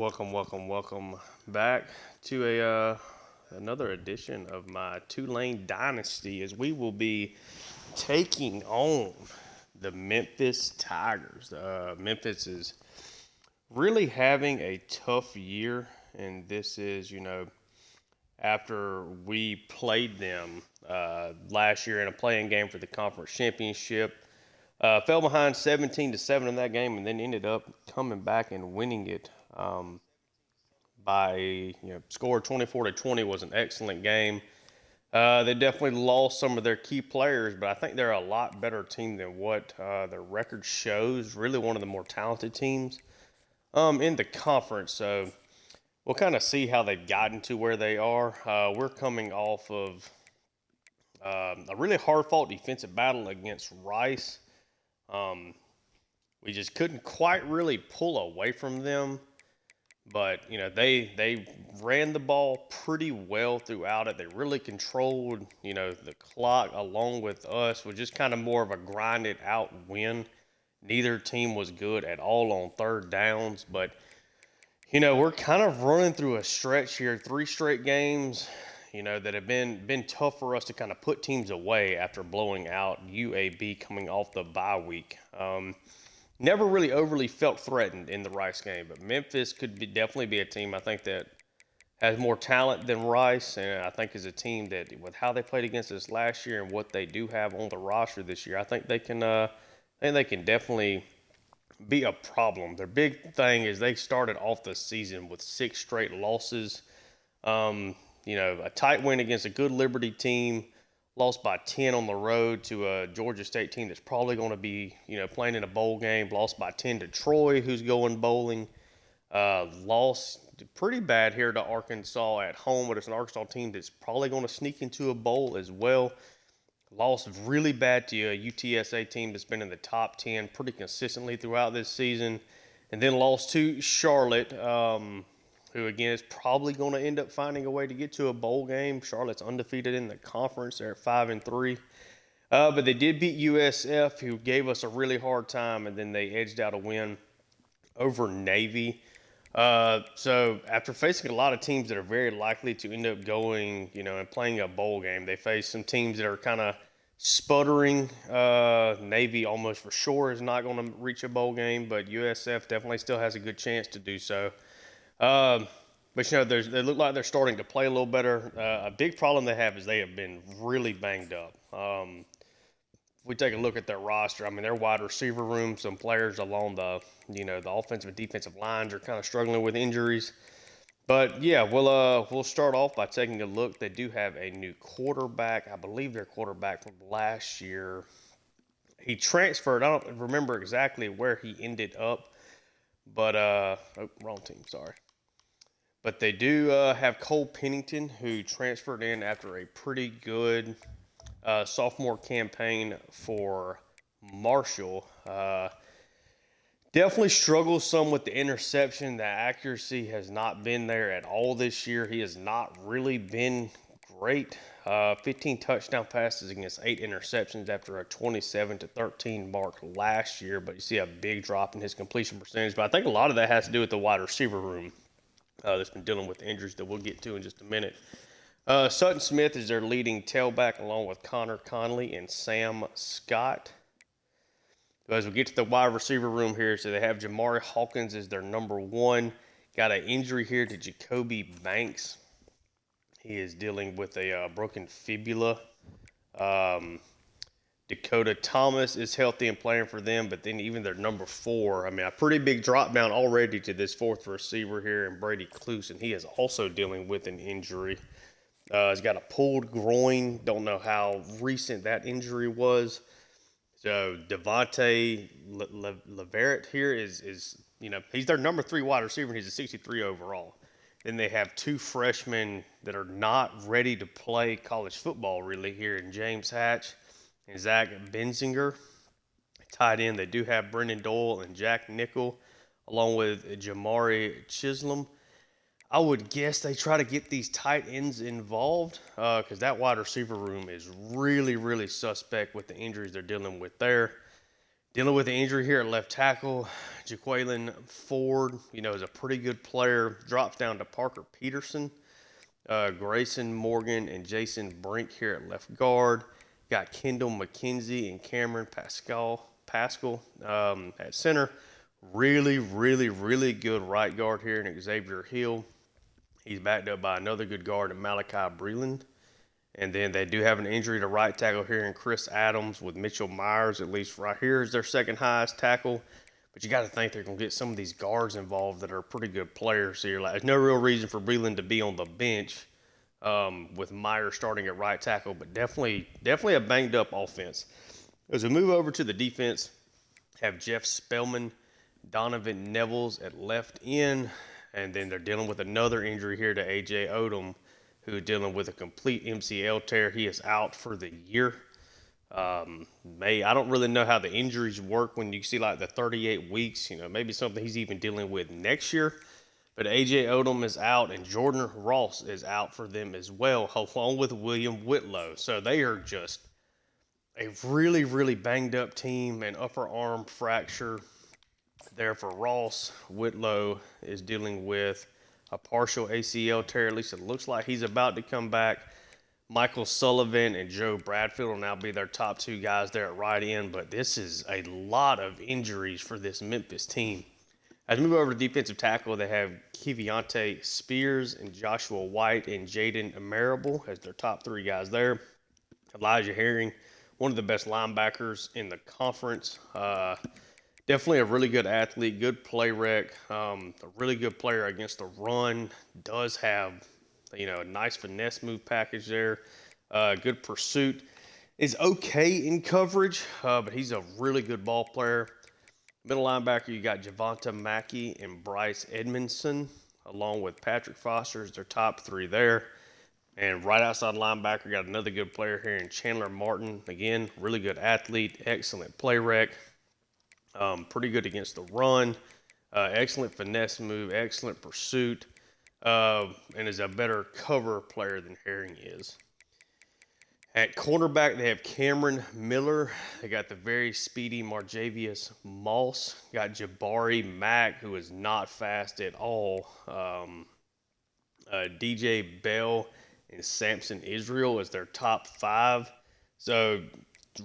Welcome back to another edition of my Tulane Dynasty as we will be taking on the Memphis Tigers. Memphis is really having a tough year, and this is, after we played them last year in a playing game for the conference championship. Fell behind 17-7 in that game, and then ended up coming back and winning it by score 24-20 was an excellent game. They definitely lost some of their key players, but I think they're a lot better team than what their record shows. Really, one of the more talented teams in the conference. So we'll kind of see how they've gotten to where they are. We're coming off of a really hard-fought defensive battle against Rice. We just couldn't quite really pull away from them. But they ran the ball pretty well throughout it. They really controlled the clock along with us. Was just kind of more of a grinded out win. Neither team was good at all on third downs, but we're kind of running through a stretch here, 3 straight games, that have been tough for us to kind of put teams away after blowing out UAB coming off the bye week. Never really overly felt threatened in the Rice game, but Memphis could definitely be a team I think that has more talent than Rice, and I think is a team that with how they played against us last year and what they do have on the roster this year, I think they can definitely be a problem. Their big thing is they started off the season with 6 straight losses. A tight win against a good Liberty team. Lost by 10 on the road to a Georgia State team that's probably going to be, playing in a bowl game. Lost by 10 to Troy, who's going bowling. Lost pretty bad here to Arkansas at home, but it's an Arkansas team that's probably going to sneak into a bowl as well. Lost really bad to a UTSA team that's been in the top 10 pretty consistently throughout this season. And then lost to Charlotte, who again is probably going to end up finding a way to get to a bowl game. Charlotte's undefeated in the conference; they're at 5-3. But they did beat USF, who gave us a really hard time, and then they edged out a win over Navy. So after facing a lot of teams that are very likely to end up going, and playing a bowl game, they face some teams that are kind of sputtering. Navy almost for sure is not going to reach a bowl game, but USF definitely still has a good chance to do so. But they look like they're starting to play a little better. A big problem they have is they have been really banged up. If we take a look at their roster, their wide receiver room, some players along the offensive and defensive lines are kind of struggling with injuries. But yeah, we'll start off by taking a look. They do have a new quarterback. I believe their quarterback from last year. He transferred. I don't remember exactly where he ended up, but wrong team. Sorry. But they do have Cole Pennington, who transferred in after a pretty good sophomore campaign for Marshall. Definitely struggles some with the interception. The accuracy has not been there at all this year. He has not really been great. 15 touchdown passes against 8 interceptions after a 27-13 mark last year. But you see a big drop in his completion percentage. But I think a lot of that has to do with the wide receiver room that's been dealing with injuries that we'll get to in just a minute. Sutton Smith is their leading tailback, along with Connor Conley and Sam Scott. So as we get to the wide receiver room here, so they have Jamari Hawkins as their number 1. Got an injury here to Jacoby Banks. He is dealing with a broken fibula. Dakota Thomas is healthy and playing for them, but then even their number 4, a pretty big drop down already to this 4th receiver here, and Brady Cluse, and he is also dealing with an injury. He's got a pulled groin. Don't know how recent that injury was. So Devontae Leverett here is he's their number 3 wide receiver, and he's a 63 overall. Then they have 2 freshmen that are not ready to play college football really here in James Hatch and Zach Benzinger. Tight end, they do have Brendan Doyle and Jack Nickel, along with Jamari Chisholm. I would guess they try to get these tight ends involved because that wide receiver room is really, really suspect with the injuries they're dealing with there. Dealing with the injury here at left tackle, Jaqueline Ford, is a pretty good player. Drops down to Parker Peterson, Grayson Morgan, and Jason Brink here at left guard. Got Kendall McKenzie and Cameron Pascal at center. Really, really, really good right guard here in Xavier Hill. He's backed up by another good guard in Malachi Breland. And then they do have an injury to right tackle here in Chris Adams with Mitchell Myers, at least right here is their second highest tackle. But you got to think they're going to get some of these guards involved that are pretty good players here. There's no real reason for Breland to be on the bench with Myers starting at right tackle, but definitely a banged up offense. As we move over to the defense, have Jeff Spellman, Donovan Nevels at left end, and then they're dealing with another injury here to A.J. Odom, who's dealing with a complete MCL tear. He is out for the year. I don't really know how the injuries work when you see like the 38 weeks. Maybe something he's even dealing with next year. But A.J. Odom is out, and Jordan Ross is out for them as well, along with William Whitlow. So they are just a really, really banged up team. An upper arm fracture there for Ross. Whitlow is dealing with a partial ACL tear. At least it looks like he's about to come back. Michael Sullivan and Joe Bradfield will now be their top two guys there at right end. But this is a lot of injuries for this Memphis team. As we move over to defensive tackle, they have Keviante Spears and Joshua White and Jaden Amarable as their top three guys there. Elijah Herring, one of the best linebackers in the conference. Definitely a really good athlete, good play rec, a really good player against the run. Does have, a nice finesse move package there. Good pursuit. Is okay in coverage, but he's a really good ball player. Middle linebacker, you got Javonta Mackey and Bryce Edmondson, along with Patrick Foster as their top three there. And right outside linebacker, got another good player here in Chandler Martin. Again, really good athlete, excellent play rec. Pretty good against the run, excellent finesse move, excellent pursuit, and is a better cover player than Herring is. At cornerback, they have Cameron Miller. They got the very speedy Marjavius Moss. Got Jabari Mack, who is not fast at all. DJ Bell and Samson Israel as their top five. So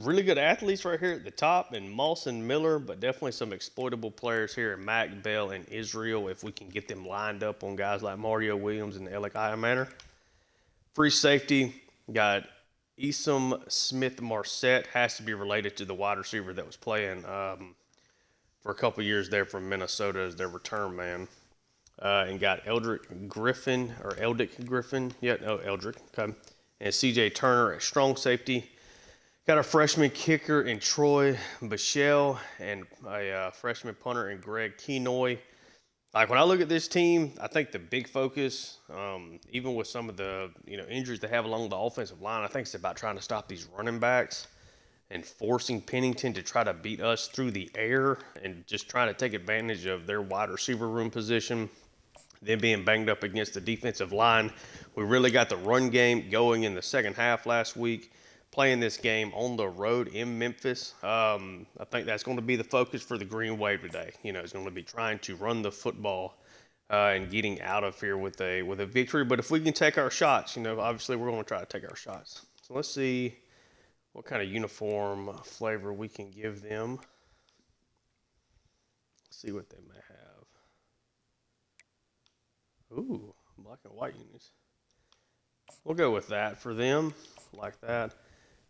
really good athletes right here at the top, and Moss and Miller, but definitely some exploitable players here in Mack, Bell, and Israel if we can get them lined up on guys like Mario Williams and Alec Iamaner. Free safety, got Esom Smith-Marset, has to be related to the wide receiver that was playing for a couple years there from Minnesota as their return man. And got Eldrick Griffin. Yeah, no, Eldrick. Okay. And C.J. Turner at strong safety. Got a freshman kicker in Troy Bichelle and a freshman punter in Greg Kenoy. Like, when I look at this team, I think the big focus, even with some of the injuries they have along the offensive line, I think it's about trying to stop these running backs and forcing Pennington to try to beat us through the air and just trying to take advantage of their wide receiver room position. Them being banged up against the defensive line. We really got the run game going in the second half last week. Playing this game on the road in Memphis, I think that's going to be the focus for the Green Wave today. It's going to be trying to run the football and getting out of here with a victory. But if we can take our shots, obviously we're going to try to take our shots. So let's see what kind of uniform flavor we can give them. Let's see what they may have. Ooh, black and white unis. We'll go with that for them, like that.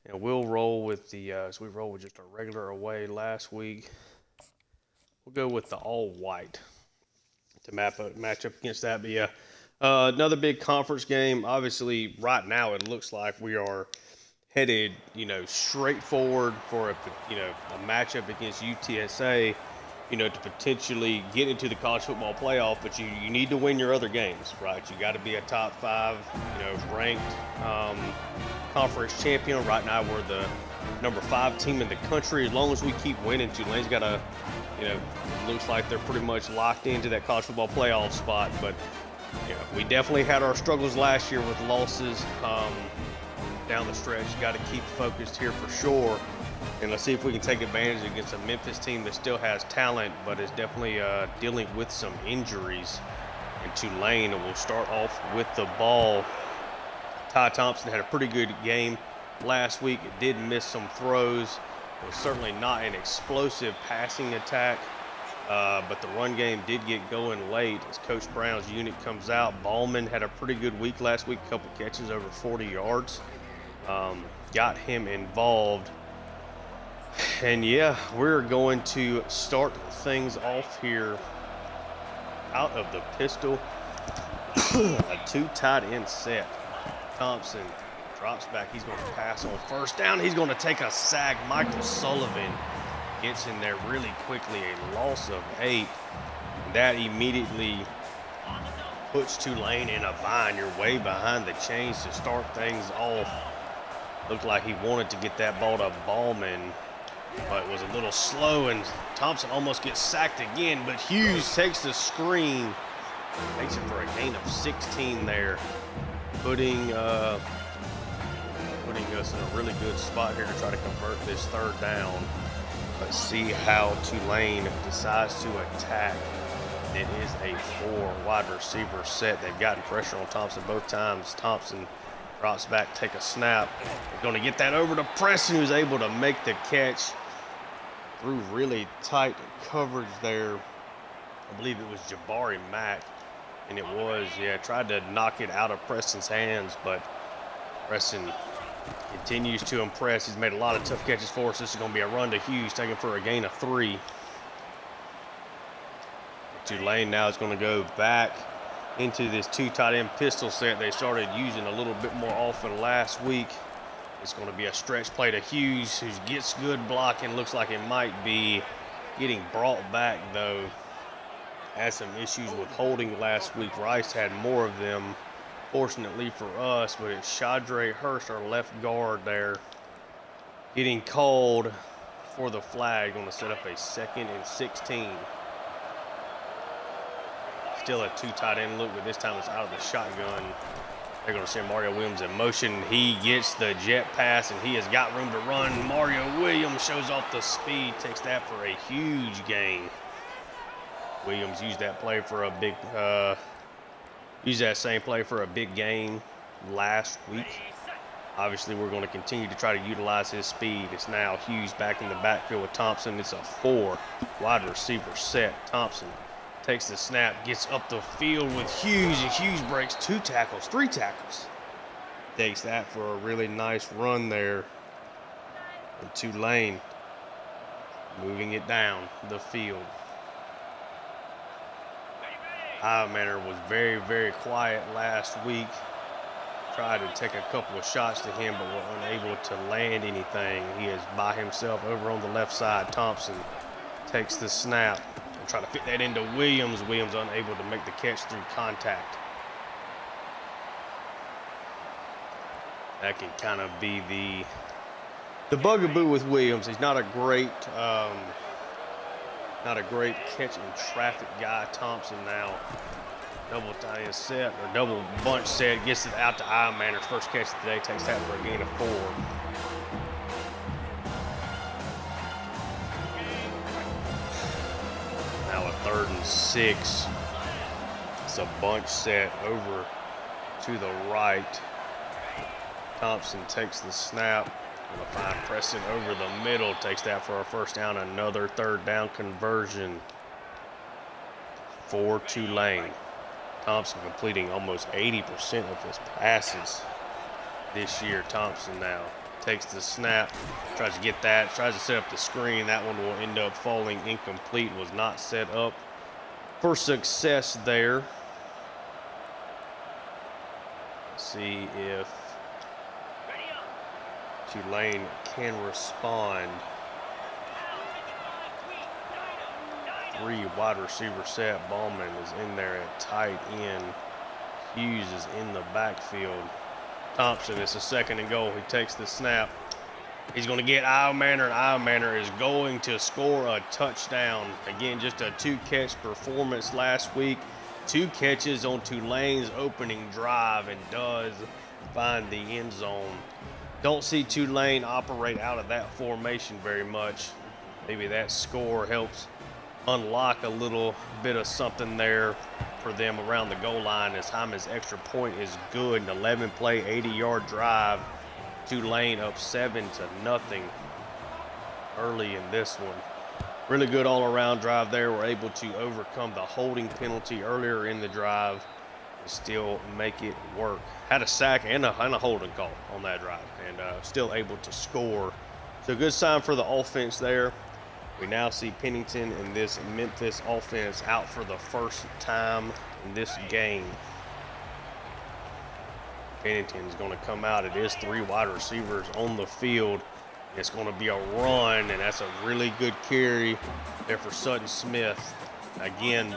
And we'll roll with so we rolled with just a regular away last week. We'll go with the all white to match up against that. But yeah, another big conference game. Obviously, right now it looks like we are headed, straight forward for a matchup against UTSA, to potentially get into the college football playoff. But you need to win your other games, right? You got to be a top five, ranked conference champion. Right now we're the number 5 team in the country. As long as we keep winning, Tulane's got a, it looks like they're pretty much locked into that college football playoff spot. But we definitely had our struggles last year with losses down the stretch. You got to keep focused here for sure. And let's see if we can take advantage against a Memphis team that still has talent, but is definitely dealing with some injuries. And Tulane will start off with the ball. Ty Thompson had a pretty good game last week. It did miss some throws. It was certainly not an explosive passing attack, but the run game did get going late as Coach Brown's unit comes out. Ballman had a pretty good week last week, a couple catches over 40 yards. Got him involved. And yeah, we're going to start things off here out of the pistol. A two tight end set. Thompson drops back. He's going to pass on first down. He's going to take a sack. Michael Sullivan gets in there really quickly. A loss of 8. That immediately puts Tulane in a bind. You're way behind the chains to start things off. Looked like he wanted to get that ball to Ballman, but was a little slow, and Thompson almost gets sacked again, but Hughes takes the screen, makes it for a gain of 16 there, putting us in a really good spot here to try to convert this third down. Let's see how Tulane decides to attack. It is a 4 wide receiver set. They've gotten pressure on Thompson both times. Thompson drops back, take a snap. They're going to get that over to Preston, who's able to make the catch through really tight coverage there. I believe it was Jabari Mack, and it was, tried to knock it out of Preston's hands, but Preston continues to impress. He's made a lot of tough catches for us. This is going to be a run to Hughes, taken for a gain of 3. Tulane now is going to go back into this 2 tight end pistol set they started using a little bit more often last week. It's going to be a stretch play to Hughes, who gets good blocking. Looks like it might be getting brought back, though. Had some issues with holding last week. Rice had more of them, fortunately for us, but it's Shadre Hurst, our left guard there, getting called for the flag. Going to set up a 2nd and 16. Still a 2 tight end look, but this time it's out of the shotgun. They're going to send Mario Williams in motion. He gets the jet pass, and he has got room to run. Mario Williams shows off the speed, takes that for a huge gain. Williams used that play for a big, used that same play for a big gain last week. Obviously, we're going to continue to try to utilize his speed. It's now Hughes back in the backfield with Thompson. It's a 4 wide receiver set. Thompson takes the snap, gets up the field with Hughes, and Hughes breaks 3 tackles. Takes that for a really nice run there. And Tulane moving it down the field. Manor was very, very quiet last week. Tried to take a couple of shots to him, but were unable to land anything. He is by himself over on the left side. Thompson takes the snap. Try to fit that into Williams. Williams unable to make the catch through contact. That can kind of be the bugaboo with Williams. He's not a great catch and traffic guy. Thompson now double tight end set or double bunch set, gets it out to Manor's first catch of the day, takes that for a gain of 4. Now a 3rd and 6. It's a bunch set over to the right. Thompson takes the snap. Gonna find Preston over the middle. Takes that for a first down. Another 3rd down conversion for Tulane. Thompson completing almost 80% of his passes this year. Thompson now takes the snap, tries to get that, tries to set up the screen. That one will end up falling incomplete. Was not set up for success there. Let's see if Tulane can respond. 3 wide receiver set. Ballman is in there at tight end. Hughes is in the backfield. Thompson, it's a 2nd and goal. He takes the snap. He's going to get Manor, and Manor is going to score a touchdown. Again, just a 2-catch performance last week. 2 catches on Tulane's opening drive, and does find the end zone. Don't see Tulane operate out of that formation very much. Maybe that score helps unlock a little bit of something there for them around the goal line, as Hyman's extra point is good. An 11-play, 80-yard drive. Tulane up 7-0 early in this one. Really good all-around drive there. We're able to overcome the holding penalty earlier in the drive and still make it work. Had a sack and a holding call on that drive, and still able to score. So good sign for the offense there. We now see Pennington and this Memphis offense out for the first time in this game. Pennington's going to come out. It is 3 wide receivers on the field. It's going to be a run, and that's a really good carry there for Sutton Smith. Again,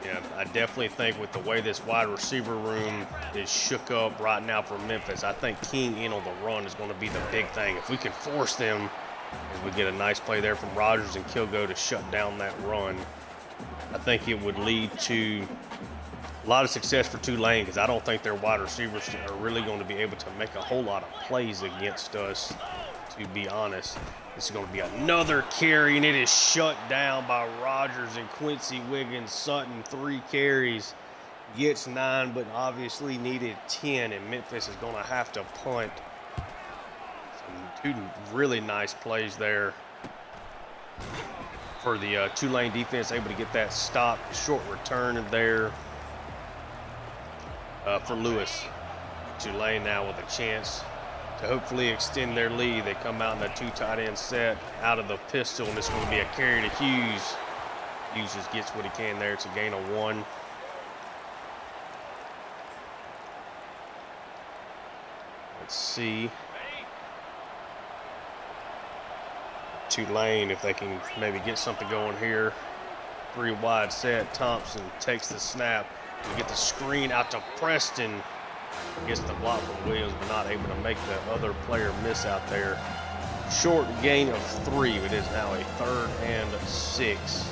yeah, I definitely think with the way this wide receiver room is shook up right now for Memphis, I think keying in on the run is going to be the big thing. If we can force them, as we get a nice play there from Rogers and Kilgo to shut down that run, I think it would lead to a lot of success for Tulane, because I don't think their wide receivers are really going to be able to make a whole lot of plays against us, to be honest. This is going to be another carry, and it is shut down by Rogers and Quincy Wiggins. Sutton, 3 carries, gets 9, but obviously needed 10, and Memphis is going to have to punt. Some 2 really nice plays there for the Tulane defense, able to get that stop. Short return there for Lewis. Tulane now with a chance to hopefully extend their lead. They come out in a 2 tight end set out of the pistol, and it's going to be a carry to Hughes. Hughes just gets what he can there. It's a gain of 1. Let's see. Tulane, if they can maybe get something going here. 3 wide set. Thompson takes the snap. We get the screen out to Preston. Gets the block from Williams, but not able to make the other player miss out there. Short gain of 3. It is now a 3rd and 6.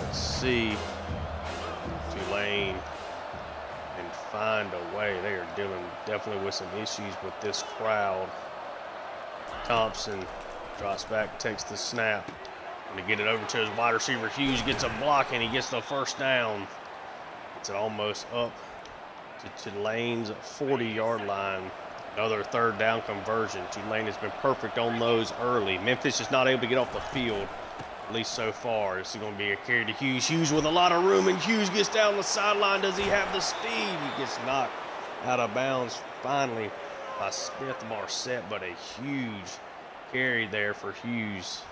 Let's see. Tulane and find a way. They are dealing definitely with some issues with this crowd. Thompson drops back, takes the snap. Going to get it over to his wide receiver. Hughes gets a block, and he gets the first down. Gets it almost up to Tulane's 40-yard line. Another 3rd down conversion. Tulane has been perfect on those early. Memphis is not able to get off the field, at least so far. This is going to be a carry to Hughes. Hughes with a lot of room, and Hughes gets down the sideline. Does he have the speed? He gets knocked out of bounds finally by Smith Marset, but a huge carry there for Hughes.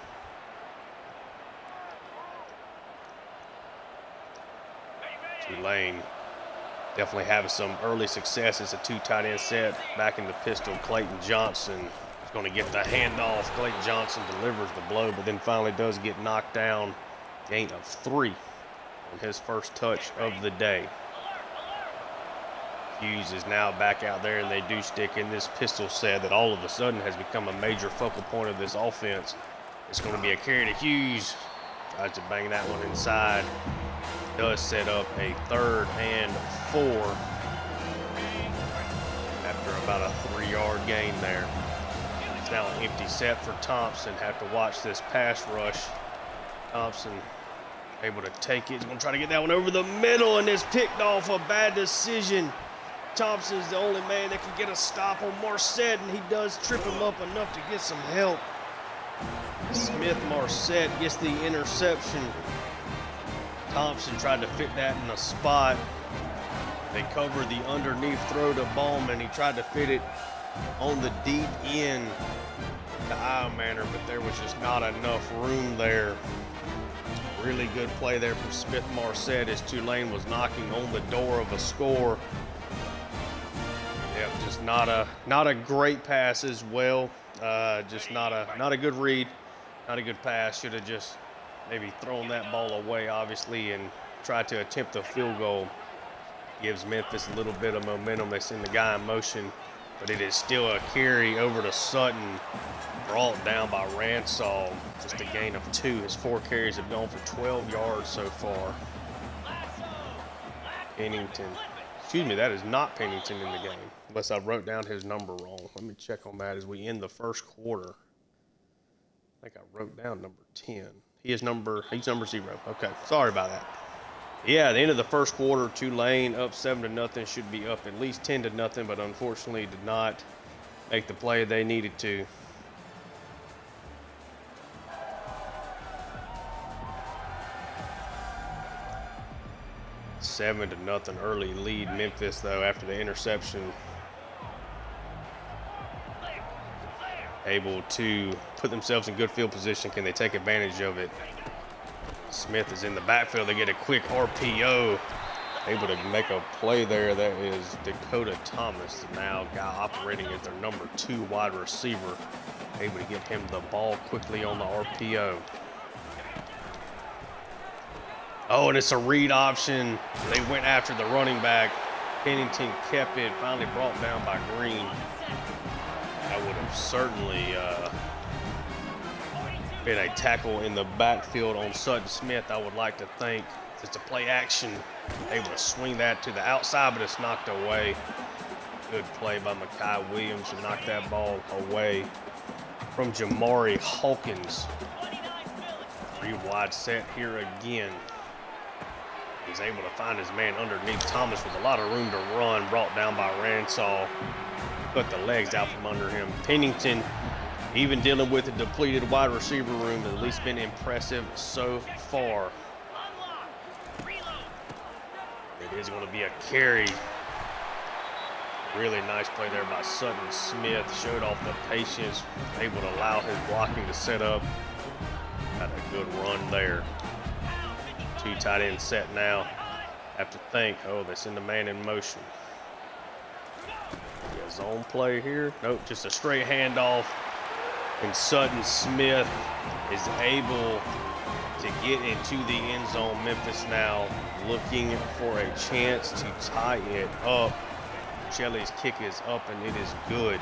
Tulane definitely having some early success. It's a 2 tight end set. Back in the pistol, Clayton Johnson is going to get the handoff. Clayton Johnson delivers the blow, but then finally does get knocked down. Gain of 3 on his first touch of the day. Hughes is now back out there, and they do stick in this pistol set that all of a sudden has become a major focal point of this offense. It's going to be a carry to Hughes. Tries to bang that one inside. Does set up a 3rd and 4 after about a 3-yard gain there. It's now an empty set for Thompson. Have to watch this pass rush. Thompson able to take it. He's going to try to get that one over the middle, and it's picked off. A bad decision. Thompson's the only man that can get a stop on Marset, and he does trip him up enough to get some help. Smith Marset gets the interception. Thompson tried to fit that in a spot. They covered the underneath throw to Ballman. He tried to fit it on the deep end to Ironmanner, but there was just not enough room there. Really good play there from Smith Marset as Tulane was knocking on the door of a score. Yep, just not a great pass as well. Just not a good read, not a good pass. Should have just maybe thrown that ball away, obviously, and tried to attempt a field goal. Gives Memphis a little bit of momentum. They send the guy in motion, but it is still a carry over to Sutton, brought down by Ransall. Just a gain of 2. His 4 carries have gone for 12 yards so far. Pennington Excuse me, that is not Pennington in the game, unless I wrote down his number wrong. Let me check on that as we end the first quarter. I think I wrote down number 10. He's number 0. Okay, sorry about that. Yeah, at the end of the first quarter, Tulane up 7-0, should be up at least 10-0, but unfortunately did not make the play they needed to. Seven to nothing early lead Memphis though after the interception. Able to put themselves in good field position. Can they take advantage of it? Smith is in the backfield. They get a quick RPO. Able to make a play there. That is Dakota Thomas, now guy operating as their number 2 wide receiver. Able to get him the ball quickly on the RPO. Oh, and it's a read option. They went after the running back. Pennington kept it, finally brought down by Green. That would have certainly been a tackle in the backfield on Sutton Smith, I would like to think. It's a play action. Able to swing that to the outside, but it's knocked away. Good play by Mekhi Williams to knock that ball away from Jamari Hawkins. 3 wide set here again. He's able to find his man underneath Thomas with a lot of room to run, brought down by Ransaw. Cut the legs out from under him. Pennington, even dealing with a depleted wide receiver room, has at least been impressive so far. It is going to be a carry. Really nice play there by Sutton Smith. Showed off the patience, able to allow his blocking to set up. Got a good run there. 2 tight end set now. Have to think, oh, they send the man in motion. Yeah, zone play here. Nope, just a straight handoff. And Sutton Smith is able to get into the end zone. Memphis now looking for a chance to tie it up. Shelley's kick is up and it is good.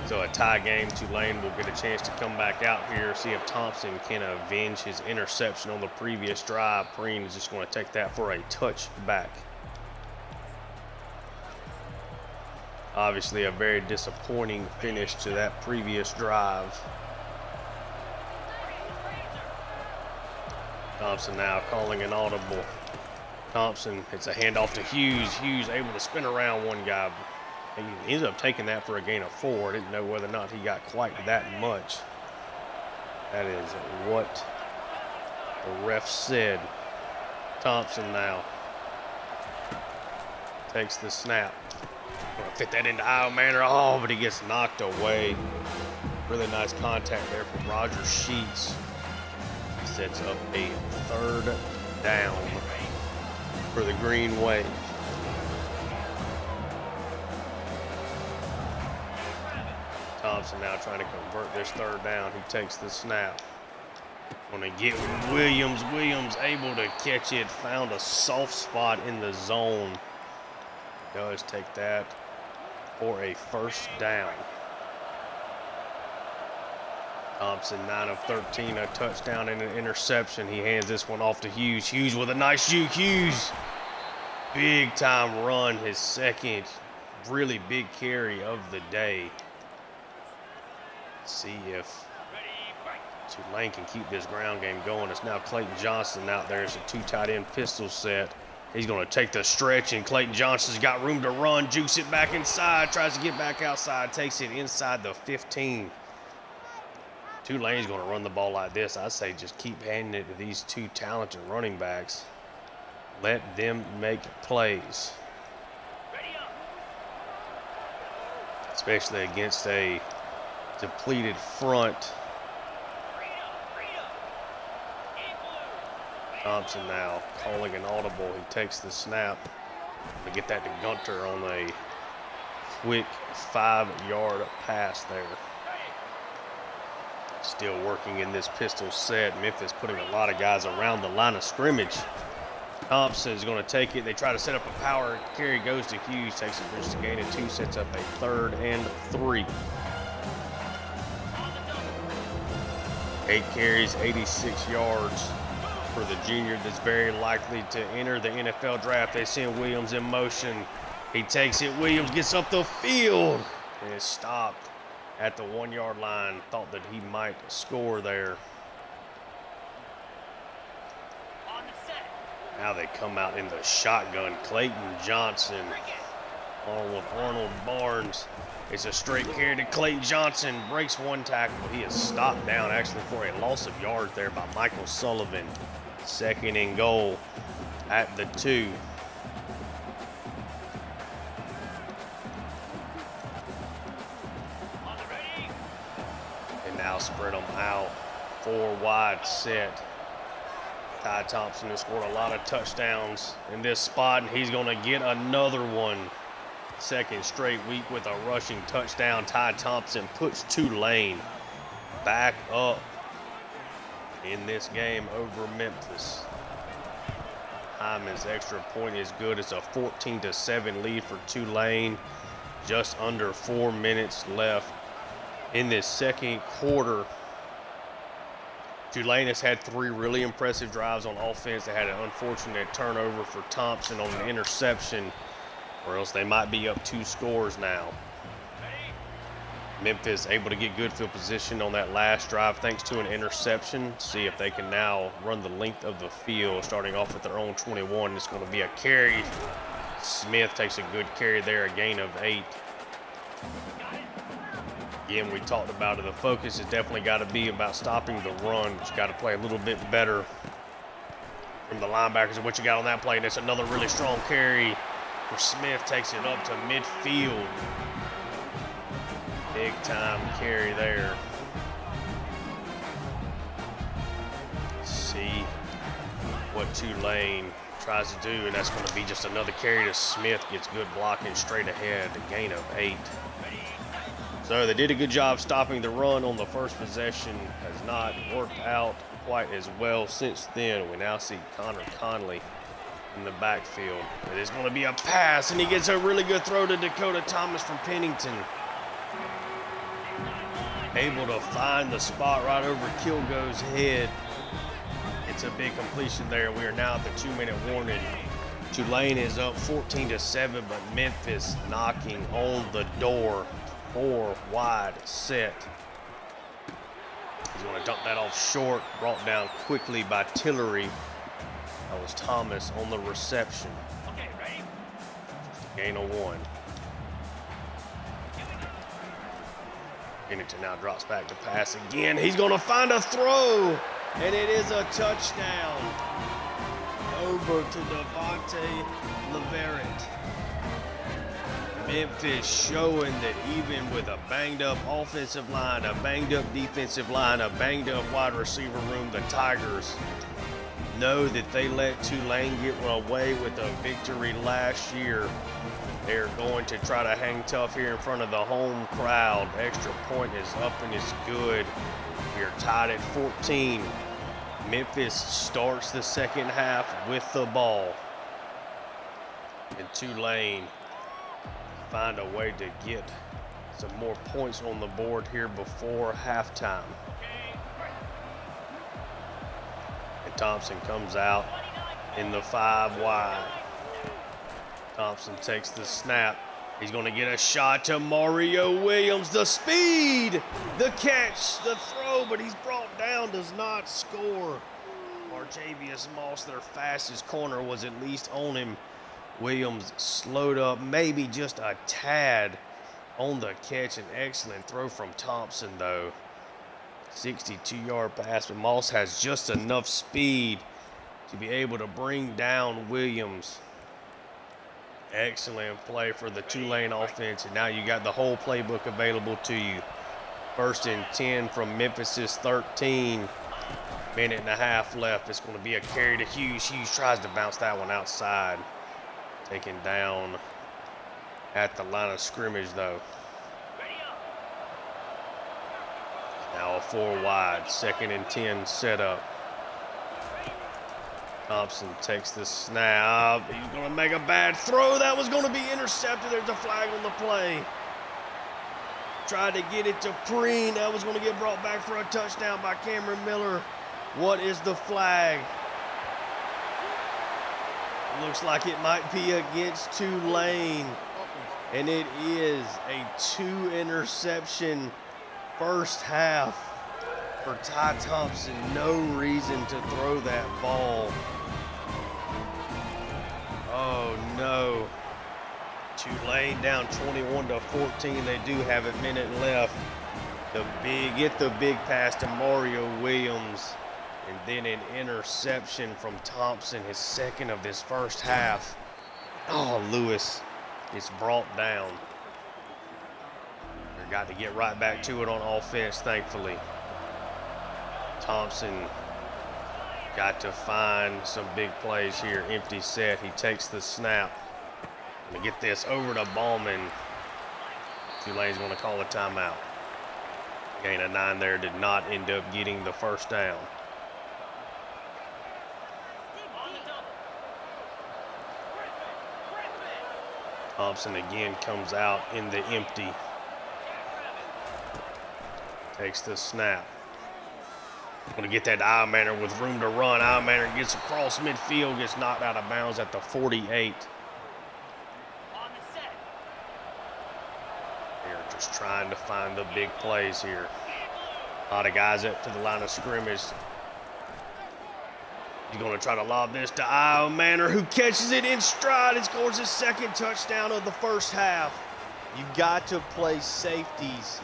So a tie game, Tulane will get a chance to come back out here, see if Thompson can avenge his interception on the previous drive. Preen is just going to take that for a touchback. Obviously a very disappointing finish to that previous drive. Thompson now calling an audible. Thompson, it's a handoff to Hughes. Hughes able to spin around one guy. He ended up taking that for a gain of 4. Didn't know whether or not he got quite that much. That is what the ref said. Thompson now takes the snap. Gonna fit that into Iowa Manor. Oh, but he gets knocked away. Really nice contact there from Roger Sheets. He sets up a 3rd down for the Green Wave. Thompson now trying to convert this 3rd down. He takes the snap. Gonna get Williams. Williams able to catch it. Found a soft spot in the zone. Does take that for a 1st down. Thompson 9 of 13, a touchdown and an interception. He hands this one off to Hughes. Hughes with a nice juke. Hughes, big time run. His 2nd really big carry of the day. See if Tulane can keep this ground game going. It's now Clayton Johnson out there. It's a 2 tight end pistol set. He's going to take the stretch, and Clayton Johnson's got room to run. Jukes it back inside, tries to get back outside, takes it inside the 15. Tulane's going to run the ball like this. I say just keep handing it to these 2 talented running backs. Let them make plays. Especially against a depleted front. Thompson now calling an audible. He takes the snap. To get that to Gunter on a quick 5-yard pass there. Still working in this pistol set. Memphis putting a lot of guys around the line of scrimmage. Thompson is going to take it. They try to set up a power carry. Goes to Hughes. Takes it for just a gain of 2. Sets up a 3rd and 3. 8 carries, 86 yards for the junior that's very likely to enter the NFL draft. They send Williams in motion. He takes it. Williams gets up the field and is stopped at the 1-yard line. Thought that he might score there. Now they come out in the shotgun. Clayton Johnson on with Arnold Barnes. It's a straight carry to Clayton Johnson. Breaks one tackle. He is stopped down actually for a loss of yards there by Michael Sullivan. 2nd and goal at the 2. And now spread them out. 4 wide set. Ty Thompson has scored a lot of touchdowns in this spot, and he's going to get another one. 2nd straight week with a rushing touchdown. Ty Thompson puts Tulane back up in this game over Memphis. Hyman's extra point is good. It's a 14-7 lead for Tulane. Just under 4 minutes left in this second quarter. Tulane has had 3 really impressive drives on offense. They had an unfortunate turnover for Thompson on an interception, or else they might be up 2 scores now. Memphis able to get good field position on that last drive thanks to an interception. See if they can now run the length of the field, starting off at their own 21. It's going to be a carry. Smith takes a good carry there, a gain of 8. Again, we talked about it. The focus has definitely got to be about stopping the run. But you got to play a little bit better from the linebackers and what you got on that play. And it's another really strong carry where Smith takes it up to midfield. Big time carry there. Let's see what Tulane tries to do, and that's going to be just another carry to Smith. Gets good blocking straight ahead, a gain of 8. So they did a good job stopping the run on the first possession. Has not worked out quite as well since then. We now see Connor Conley in the backfield. It is going to be a pass, and he gets a really good throw to Dakota Thomas from Pennington. Able to find the spot right over Kilgo's head. It's a big completion there. We are now at the 2-minute warning. Tulane is up 14-7, but Memphis knocking on the door. 4 wide set. He's going to dump that off short. Brought down quickly by Tillery. That was Thomas on the reception. Okay, ready? Just a gain of 1. Pennington now drops back to pass again. He's going to find a throw, and it is a touchdown. Over to Devontae Leverett. Memphis showing that even with a banged-up offensive line, a banged-up defensive line, a banged-up wide receiver room, the Tigers know that they let Tulane get away with a victory last year. They're going to try to hang tough here in front of the home crowd. Extra point is up and it's good. We are tied at 14. Memphis starts the second half with the ball. And Tulane find a way to get some more points on the board here before halftime. And Thompson comes out in the 5 wide. Thompson takes the snap. He's going to get a shot to Mario Williams. The speed, the catch, the throw, but he's brought down, does not score. Marjavius Moss, their fastest corner, was at least on him. Williams slowed up maybe just a tad on the catch. An excellent throw from Thompson, though. 62-yard pass, but Moss has just enough speed to be able to bring down Williams. Excellent play for the Tulane offense, and now you got the whole playbook available to you. 1st and 10 from Memphis's 13. Minute and a half left. It's going to be a carry to Hughes. Hughes tries to bounce that one outside. Taken down at the line of scrimmage, though. Now a 4 wide, 2nd and 10 setup. Thompson takes the snap. He's going to make a bad throw. That was going to be intercepted. There's a flag on the play. Tried to get it to Preen. That was going to get brought back for a touchdown by Cameron Miller. What is the flag? looks like it might be against Tulane. And it is a 2-interception first half for Ty Thompson. No reason to throw that ball. Oh no. Tulane down 21-14. They do have a minute left. Get the big pass to Mario Williams. And then an interception from Thompson, his second of this first half. Oh, Lewis is brought down. They got to get right back to it on offense, thankfully. Thompson got to find some big plays here. Empty set. He takes the snap. Gonna get this over to Ballman. Tulane's going to call a timeout. Gain of 9 there. Did not end up getting the first down. Thompson again comes out in the empty. Takes the snap. Going to get that Ironmaner with room to run. Ironmaner gets across midfield, gets knocked out of bounds at the 48. They're just trying to find the big plays here. A lot of guys up to the line of scrimmage. He's going to try to lob this to Ironmaner, who catches it in stride and scores his second touchdown of the first half. You got to play safeties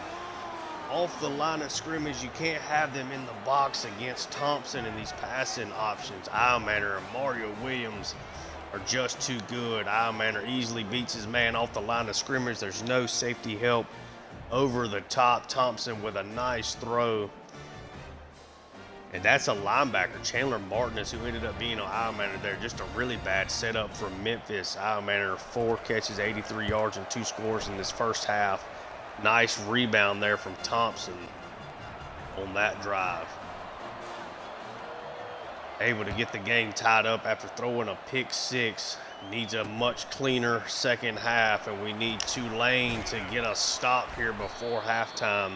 off the line of scrimmage. You can't have them in the box against Thompson and these passing options. Ironmaner and Mario Williams are just too good. Ironmaner easily beats his man off the line of scrimmage. There's no safety help over the top. Thompson with a nice throw. And that's a linebacker, Chandler Martinez, who ended up being on Ironmaner there. Just a really bad setup for Memphis. Ironmaner, 4 catches, 83 yards, and 2 scores in this first half. Nice rebound there from Thompson on that drive. Able to get the game tied up after throwing a pick 6. Needs a much cleaner second half, and we need Tulane to get a stop here before halftime.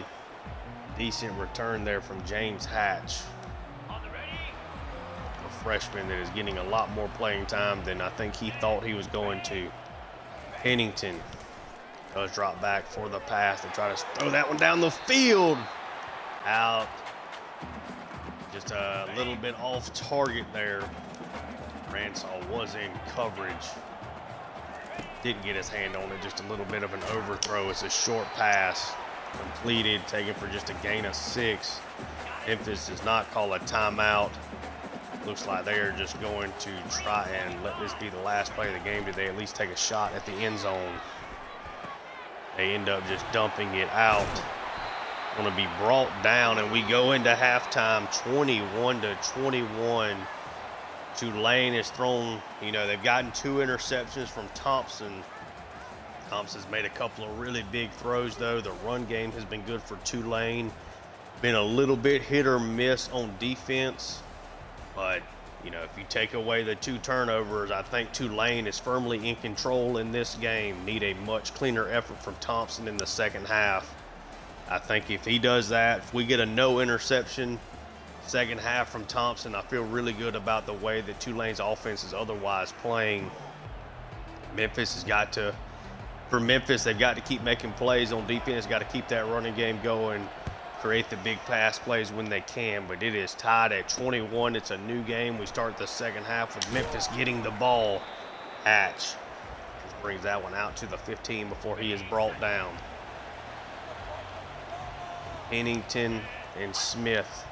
Decent return there from James Hatch. Freshman that is getting a lot more playing time than I think he thought he was going to. Pennington does drop back for the pass. They try to throw that one down the field. Out. Just a little bit off target there. Ransall was in coverage. Didn't get his hand on it. Just a little bit of an overthrow. It's a short pass. Completed. Taken for just a gain of 6. Memphis does not call a timeout. Looks like they are just going to try and let this be the last play of the game. Did they at least take a shot at the end zone? They end up just dumping it out. Going to be brought down, and we go into halftime 21-21. Tulane is thrown, they've gotten 2 interceptions from Thompson. Thompson's made a couple of really big throws, though. The run game has been good for Tulane. Been a little bit hit or miss on defense. But, if you take away the 2 turnovers, I think Tulane is firmly in control in this game. Need a much cleaner effort from Thompson in the second half. I think if he does that, if we get a no interception second half from Thompson, I feel really good about the way that Tulane's offense is otherwise playing. Memphis, they've got to keep making plays on defense, got to keep that running game going. Create the big pass plays when they can, but it is tied at 21. It's a new game. We start the second half with Memphis getting the ball. Hatch just brings that one out to the 15 before he is brought down. Pennington and Smith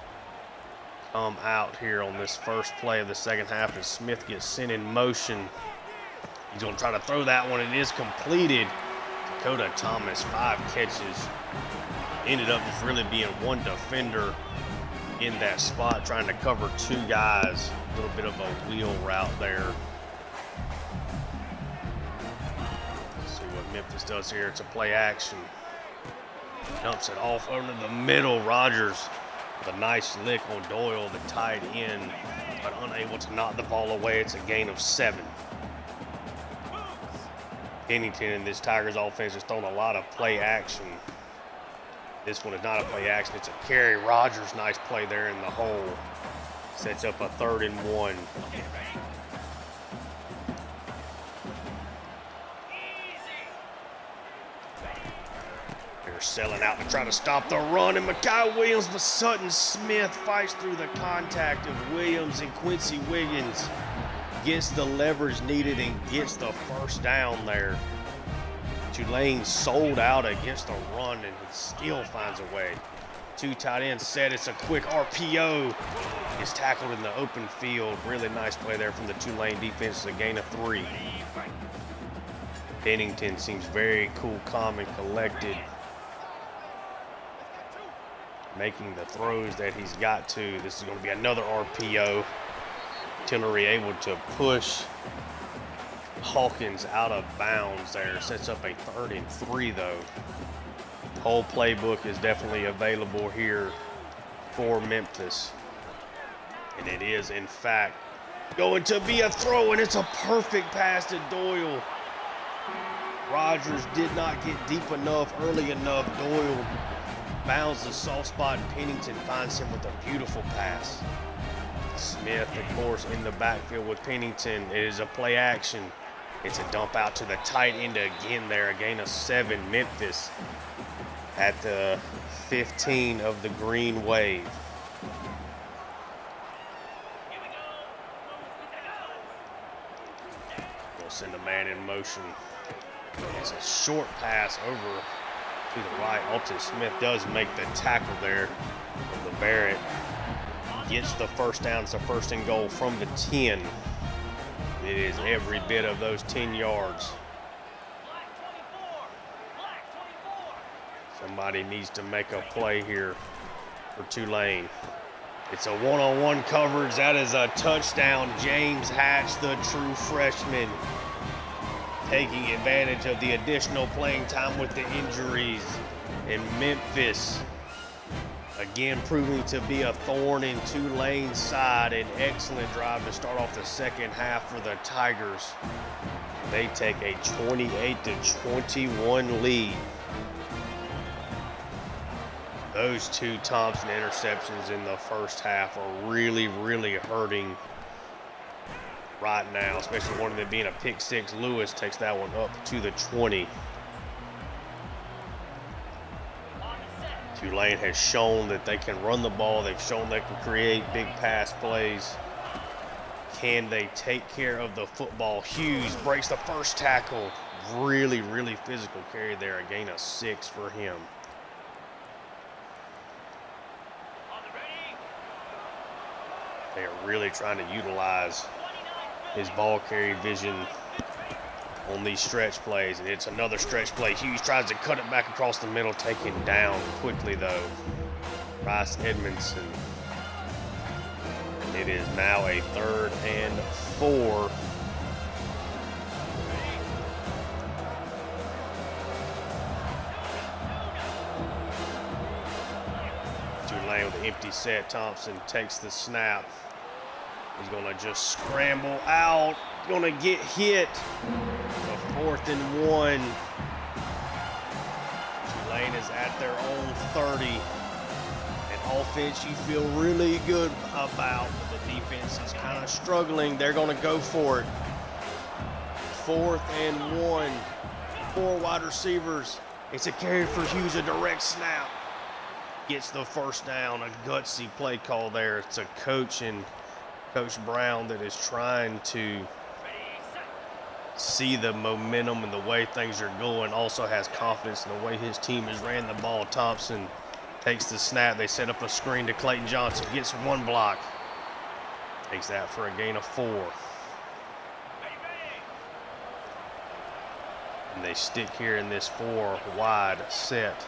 come out here on this first play of the second half, and Smith gets sent in motion. He's going to try to throw that one. It is completed. Dakota Thomas, 5 catches. Ended up just really being one defender in that spot, trying to cover 2 guys. A little bit of a wheel route there. Let's see what Memphis does here. It's a play action. Dumps it off over the middle. Rogers with a nice lick on Doyle, the tight end, but unable to knock the ball away. It's a gain of 7. Pennington in this Tigers offense has thrown a lot of play action. This one is not a play action, it's a carry. Rogers, nice play there in the hole. Sets up a 3rd and 1. selling out to try to stop the run, and Mekhi Williams, but Sutton Smith fights through the contact of Williams, and Quincy Wiggins gets the leverage needed and gets the first down there. Tulane sold out against the run, and he still finds a way. Two tight ends set. It's a quick RPO. Gets tackled in the open field. Really nice play there from the Tulane defense. It's a gain of 3. Pennington seems very cool, calm, and collected, making the throws that he's got to. This is going to be another RPO. Tillery able to push Hawkins out of bounds there. Sets up a 3rd and 3 though. Whole playbook is definitely available here for Memphis. And it is, in fact, going to be a throw, and it's a perfect pass to Doyle. Rogers did not get deep enough, early enough. Doyle bounds the soft spot, and Pennington finds him with a beautiful pass. Smith, of course, in the backfield with Pennington. It is a play action. It's a dump out to the tight end again there. A gain of 7. Memphis at the 15 of the Green Wave. We'll send a man in motion. It's a short pass over to the right. Alton Smith does make the tackle there of the Barrett. Gets the first down. It's a 1st and goal from the 10. It is every bit of those 10 yards. Somebody needs to make a play here for Tulane. It's a one-on-one coverage. That is a touchdown. James Hatch, the true freshman, taking advantage of the additional playing time with the injuries. And Memphis, again, proving to be a thorn in Tulane's side. An excellent drive to start off the second half for the Tigers. They take a 28-21 lead. Those 2 Thompson interceptions in the first half are really, really hurting right now, especially one of them being a pick 6. Lewis takes that one up to the 20. Tulane has shown that they can run the ball. They've shown they can create big pass plays. Can they take care of the football? Hughes breaks the first tackle. Really, really physical carry there. A gain of 6 for him. They are really trying to utilize his ball carry vision on these stretch plays, and it's another stretch play. Hughes tries to cut it back across the middle, taken down quickly though. Bryce Edmondson. It is now a 3rd and 4. Tulane with the empty set. Thompson takes the snap. He's going to just scramble out. Going to get hit. A 4th and 1. Tulane is at their own 30. An offense you feel really good about. But the defense is kind of struggling. They're going to go for it. 4th and 1. 4 wide receivers. It's a carry for Hughes, a direct snap. Gets the first down. A gutsy play call there. It's a coach and Coach Brown that is trying to see the momentum and the way things are going. Also has confidence in the way his team has ran the ball. Thompson takes the snap. They set up a screen to Clayton Johnson. Gets 1 block. Takes that for a gain of 4. And they stick here in this 4 wide set.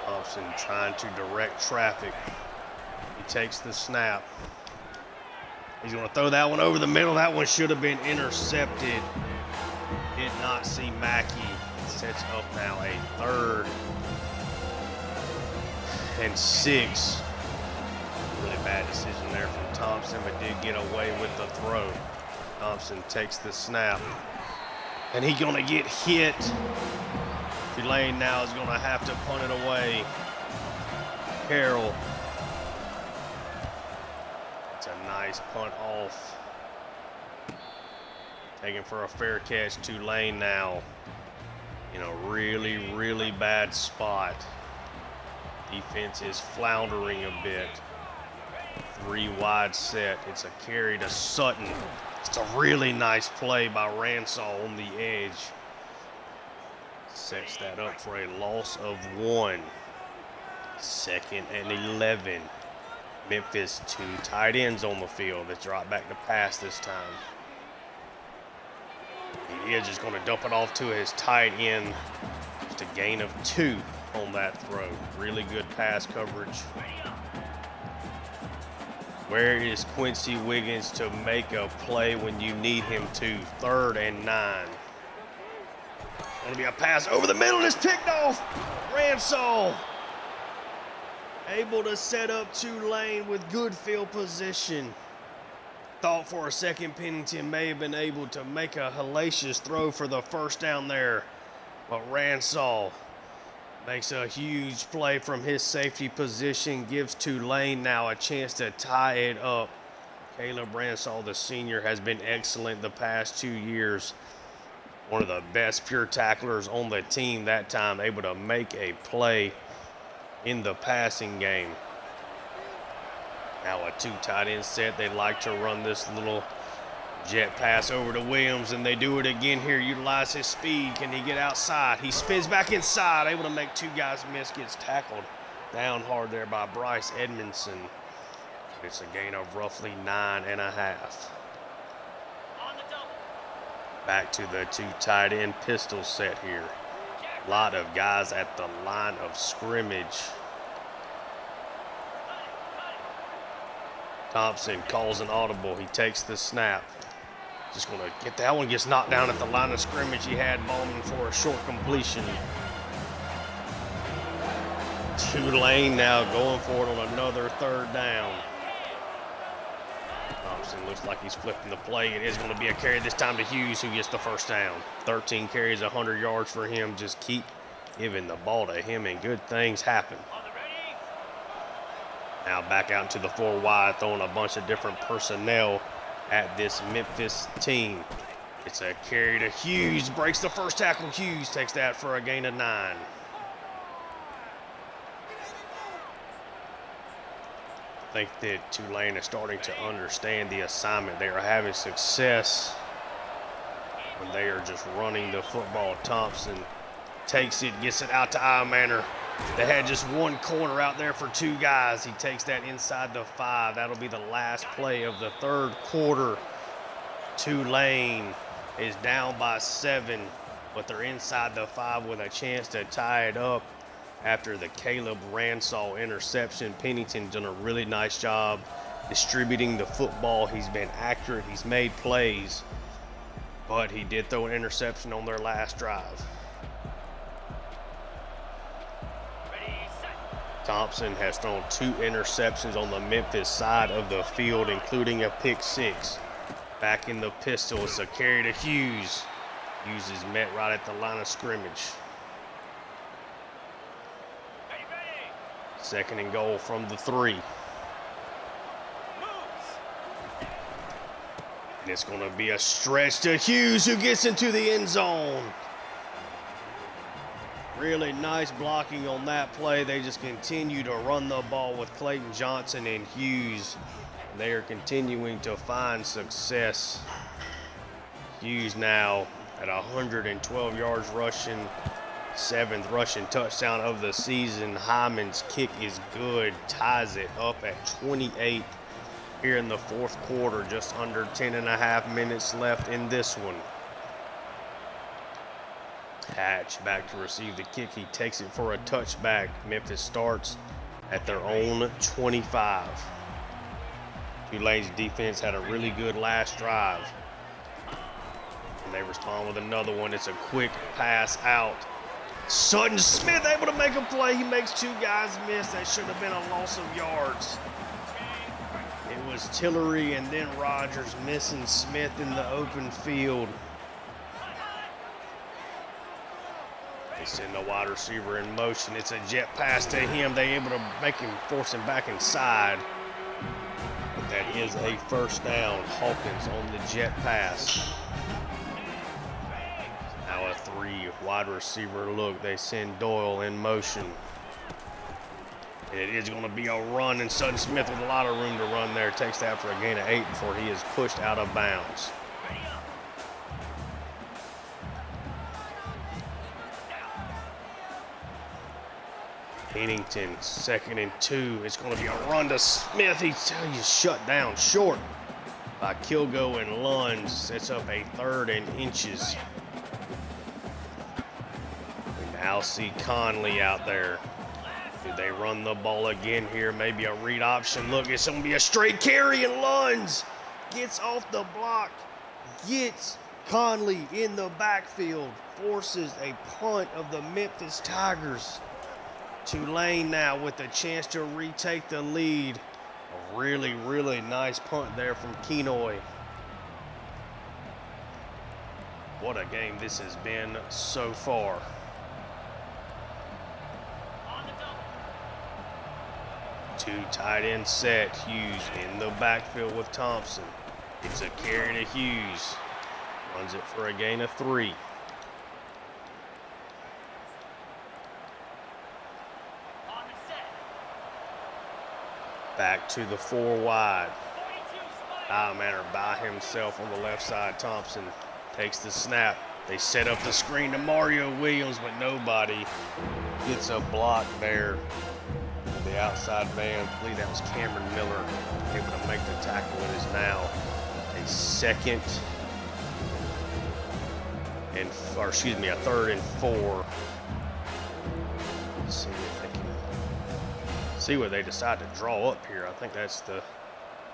Thompson trying to direct traffic. He takes the snap. He's going to throw that one over the middle. That one should have been intercepted. Did not see Mackey. Sets up now a 3rd and 6. Really bad decision there from Thompson, but did get away with the throw. Thompson takes the snap. And he's going to get hit. Tulane now is going to have to punt it away. Carroll. It's a nice punt off. Taking for a fair catch. Tulane now in a really, really bad spot. Defense is floundering a bit. 3 wide set. It's a carry to Sutton. It's a really nice play by Ransall on the edge. Sets that up for a loss of 1. 2nd and 11. Memphis, 2 tight ends on the field. They drop back to pass this time. The edge is going to dump it off to his tight end. Just a gain of 2 on that throw. Really good pass coverage. Where is Quincy Wiggins to make a play when you need him to? 3rd and 9. Going to be a pass over the middle. It's picked off. Ransall able to set up Tulane with good field position. Thought for a second Pennington may have been able to make a hellacious throw for the first down there, but Ransall makes a huge play from his safety position, gives Tulane now a chance to tie it up. Caleb Ransall, the senior, has been excellent the past 2 years. One of the best pure tacklers on the team that time, able to make a play in the passing game. Now a 2 tight end set. They like to run this little jet pass over to Williams, and they do it again here. Utilize his speed. Can he get outside? He spins back inside, able to make 2 guys miss. Gets tackled down hard there by Bryce Edmondson. It's a gain of roughly 9.5. Back to the 2 tight end pistol set here. A lot of guys at the line of scrimmage. Thompson calls an audible. He takes the snap. Just going to get that one. Gets knocked down at the line of scrimmage. He had Bowman for a short completion. Tulane now going for it on another 3rd down. Thompson looks like he's flipping the play. It is going to be a carry this time to Hughes, who gets the first down. 13 carries, 100 yards for him. Just keep giving the ball to him and good things happen. Now back out into the 4 wide, throwing a bunch of different personnel at this Memphis team. It's a carry to Hughes, breaks the first tackle. Hughes takes that for a gain of 9. I think that Tulane is starting to understand the assignment. They are having success when they are just running the football. Thompson takes it, gets it out to Imanner. They had just 1 corner out there for 2 guys. He takes that inside the 5. That'll be the last play of the 3rd quarter. Tulane is down by 7, but they're inside the 5 with a chance to tie it up after the Caleb Ransall interception. Pennington's done a really nice job distributing the football. He's been accurate. He's made plays, but he did throw an interception on their last drive. Thompson has thrown 2 interceptions on the Memphis side of the field, including a pick 6. Back in the pistol, it's a carry to Hughes. Hughes is met right at the line of scrimmage. 2nd and goal from the 3. And it's going to be a stretch to Hughes, who gets into the end zone. Really nice blocking on that play. They just continue to run the ball with Clayton Johnson and Hughes. They are continuing to find success. Hughes now at 112 yards rushing, 7th rushing touchdown of the season. Hyman's kick is good, ties it up at 28 here in the 4th quarter. Just under 10.5 minutes left in this one. Hatch back to receive the kick. He takes it for a touchback. Memphis starts at their own 25. Tulane's defense had a really good last drive, and they respond with another one. It's a quick pass out. Sutton Smith able to make a play. He makes 2 guys miss. That should have been a loss of yards. It was Tillery and then Rogers missing Smith in the open field. They send the wide receiver in motion. It's a jet pass to him. They able to make him, force him back inside. But that is a first down. Hawkins on the jet pass. 3. Wide receiver look. They send Doyle in motion. And it is going to be a run, and Sutton Smith with a lot of room to run there. Takes that for a gain of 8 before he is pushed out of bounds. Pennington, 2nd and 2. It's going to be a run to Smith. He's shut down short by Kilgo and Lund. Sets up a 3rd and inches. We now see Conley out there. Do they run the ball again here? Maybe a read option. Look, it's going to be a straight carry, and Lund gets off the block, gets Conley in the backfield, forces a punt of the Memphis Tigers. Tulane now with a chance to retake the lead. A really, really nice punt there from Kenoy. What a game this has been so far. Two tight end set. Hughes in the backfield with Thompson. It's a carry to Hughes. Runs it for a gain of 3. Back to the 4 wide. Manor by himself on the left side. Thompson takes the snap. They set up the screen to Mario Williams, but nobody gets a block there. The outside man, I believe that was Cameron Miller, able to make the tackle. It is now a 2nd and, or excuse me, a 3rd and 4. Let's see if they can see what they decide to draw up here. I think that's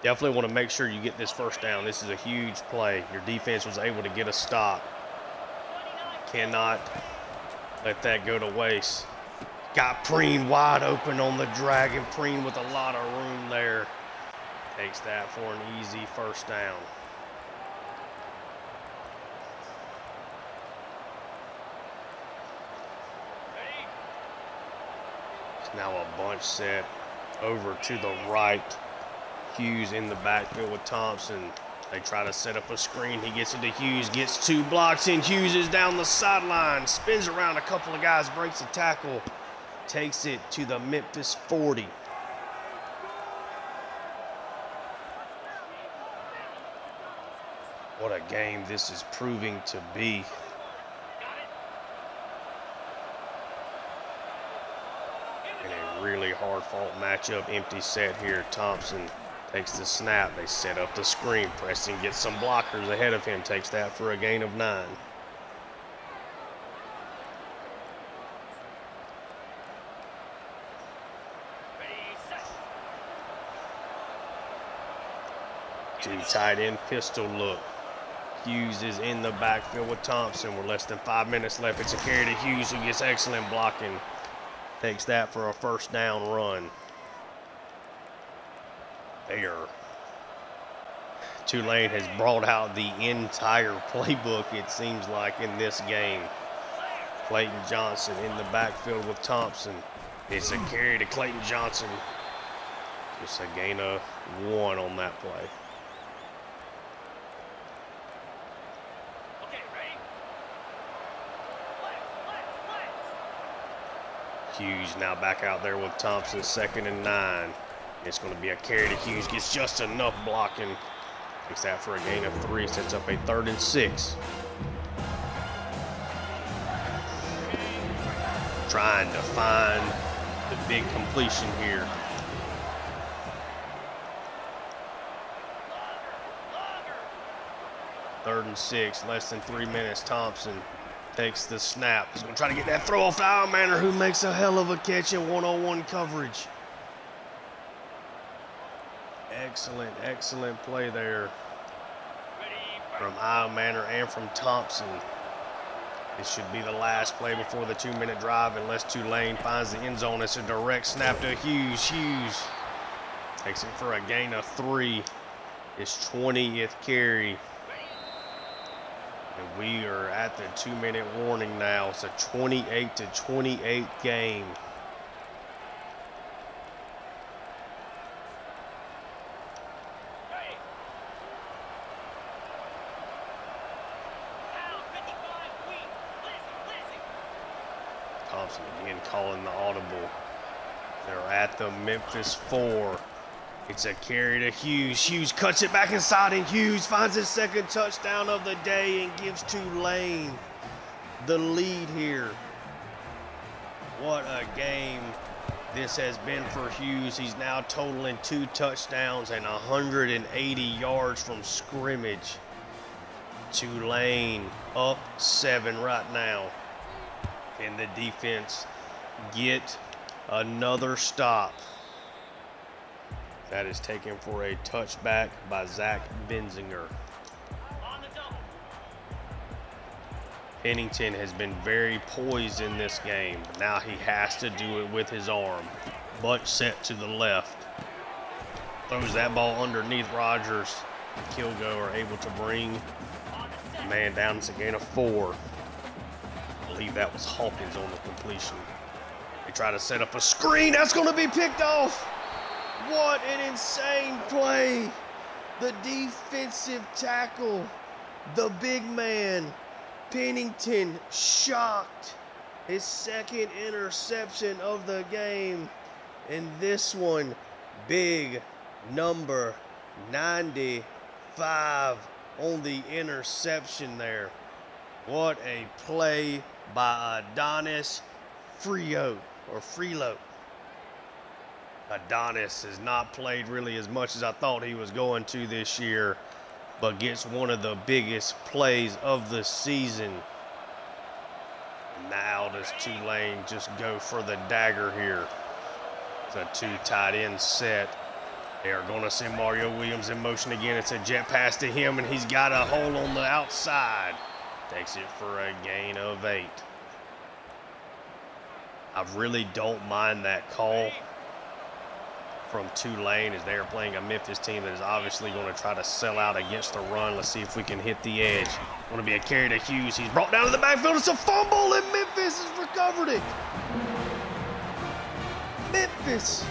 definitely want to make sure you get this first down. This is a huge play. Your defense was able to get a stop. Cannot let that go to waste. Got Preen wide open on the Dragon. Preen with a lot of room there. Takes that for an easy first down. It's now a bunch set over to the right. Hughes in the backfield with Thompson. They try to set up a screen. He gets into Hughes, gets 2 blocks in. Hughes is down the sideline, spins around a couple of guys, breaks a tackle. Takes it to the Memphis 40. What a game this is proving to be. And a really hard-fought matchup. Empty set here. Thompson takes the snap. They set up the screen. Preston gets some blockers ahead of him. Takes that for a gain of 9. Two tight end pistol look. Hughes is in the backfield with Thompson. We're less than 5 minutes left. It's a carry to Hughes, who gets excellent blocking. Takes that for a first down run. Tulane has brought out the entire playbook, it seems like, in this game. Clayton Johnson in the backfield with Thompson. It's a carry to Clayton Johnson. Just a gain of 1 on that play. Hughes now back out there with Thompson, 2nd and 9. It's going to be a carry to Hughes, gets just enough blocking. Takes that for a gain of 3, sets up a 3rd and 6. Trying to find the big completion here. Third and 6, less than 3 minutes. Thompson takes the snap. He's going to try to get that throw off Manor, who makes a hell of a catch in one-on-one coverage. Excellent, excellent play there from Manor and from Thompson. This should be the last play before the 2-minute drive, unless Tulane finds the end zone. It's a direct snap to Hughes. Hughes takes it for a gain of 3. His 20th carry. And we are at the 2-minute warning now. It's a 28-28 game. Again, calling the audible. They're at the Memphis 4. It's a carry to Hughes. Hughes cuts it back inside, and Hughes finds his second touchdown of the day and gives Tulane the lead here. What a game this has been for Hughes. He's now totaling 2 touchdowns and 180 yards from scrimmage. Tulane up 7 right now. Can the defense get another stop? That is taken for a touchback by Zach Benzinger. Pennington has been very poised in this game. Now he has to do it with his arm. Bunch set to the left. Throws that ball underneath Rogers. Kilgo are able to bring the man down. It's a gain of 4. I believe that was Hawkins on the completion. They try to set up a screen. That's going to be picked off. What an insane play. The defensive tackle, the big man, Pennington, shocked. His second interception of the game. And this one, big number 95 on the interception there. What a play by Adonis Freelo. Adonis has not played really as much as I thought he was going to this year, but gets one of the biggest plays of the season. Now does Tulane just go for the dagger here? It's a 2 tight end set. They are going to send Mario Williams in motion again. It's a jet pass to him, and he's got a hole on the outside. Takes it for a gain of 8. I really don't mind that call from Tulane, as they are playing a Memphis team that is obviously going to try to sell out against the run. Let's see if we can hit the edge. Going to be a carry to Hughes. He's brought down to the backfield. It's a fumble, and Memphis has recovered it. Memphis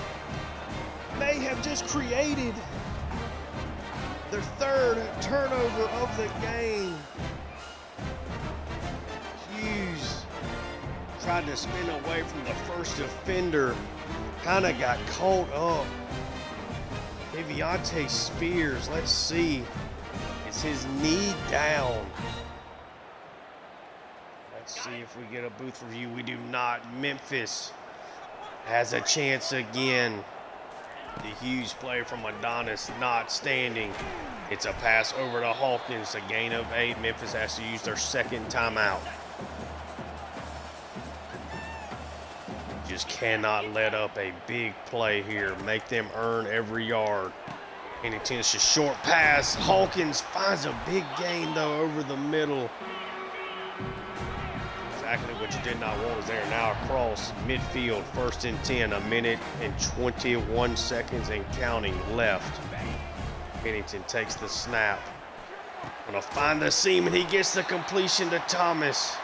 may have just created their 3rd turnover of the game. Hughes tried to spin away from the first offender. Kind of got caught up. Deviante Spears, let's see. Is his knee down? Let's see if we get a booth review. We do not. Memphis has a chance again. The Hughes play from Adonis not standing. It's a pass over to Hawkins, a gain of 8. Memphis has to use their 2nd timeout. Just cannot let up a big play here. Make them earn every yard. Pennington's a short pass. Hawkins finds a big gain, though, over the middle. Exactly what you did not want is there. Now across midfield, 1st and 10, 1 minute and 21 seconds and counting left. Pennington takes the snap. Gonna find the seam, and he gets the completion to Thomas.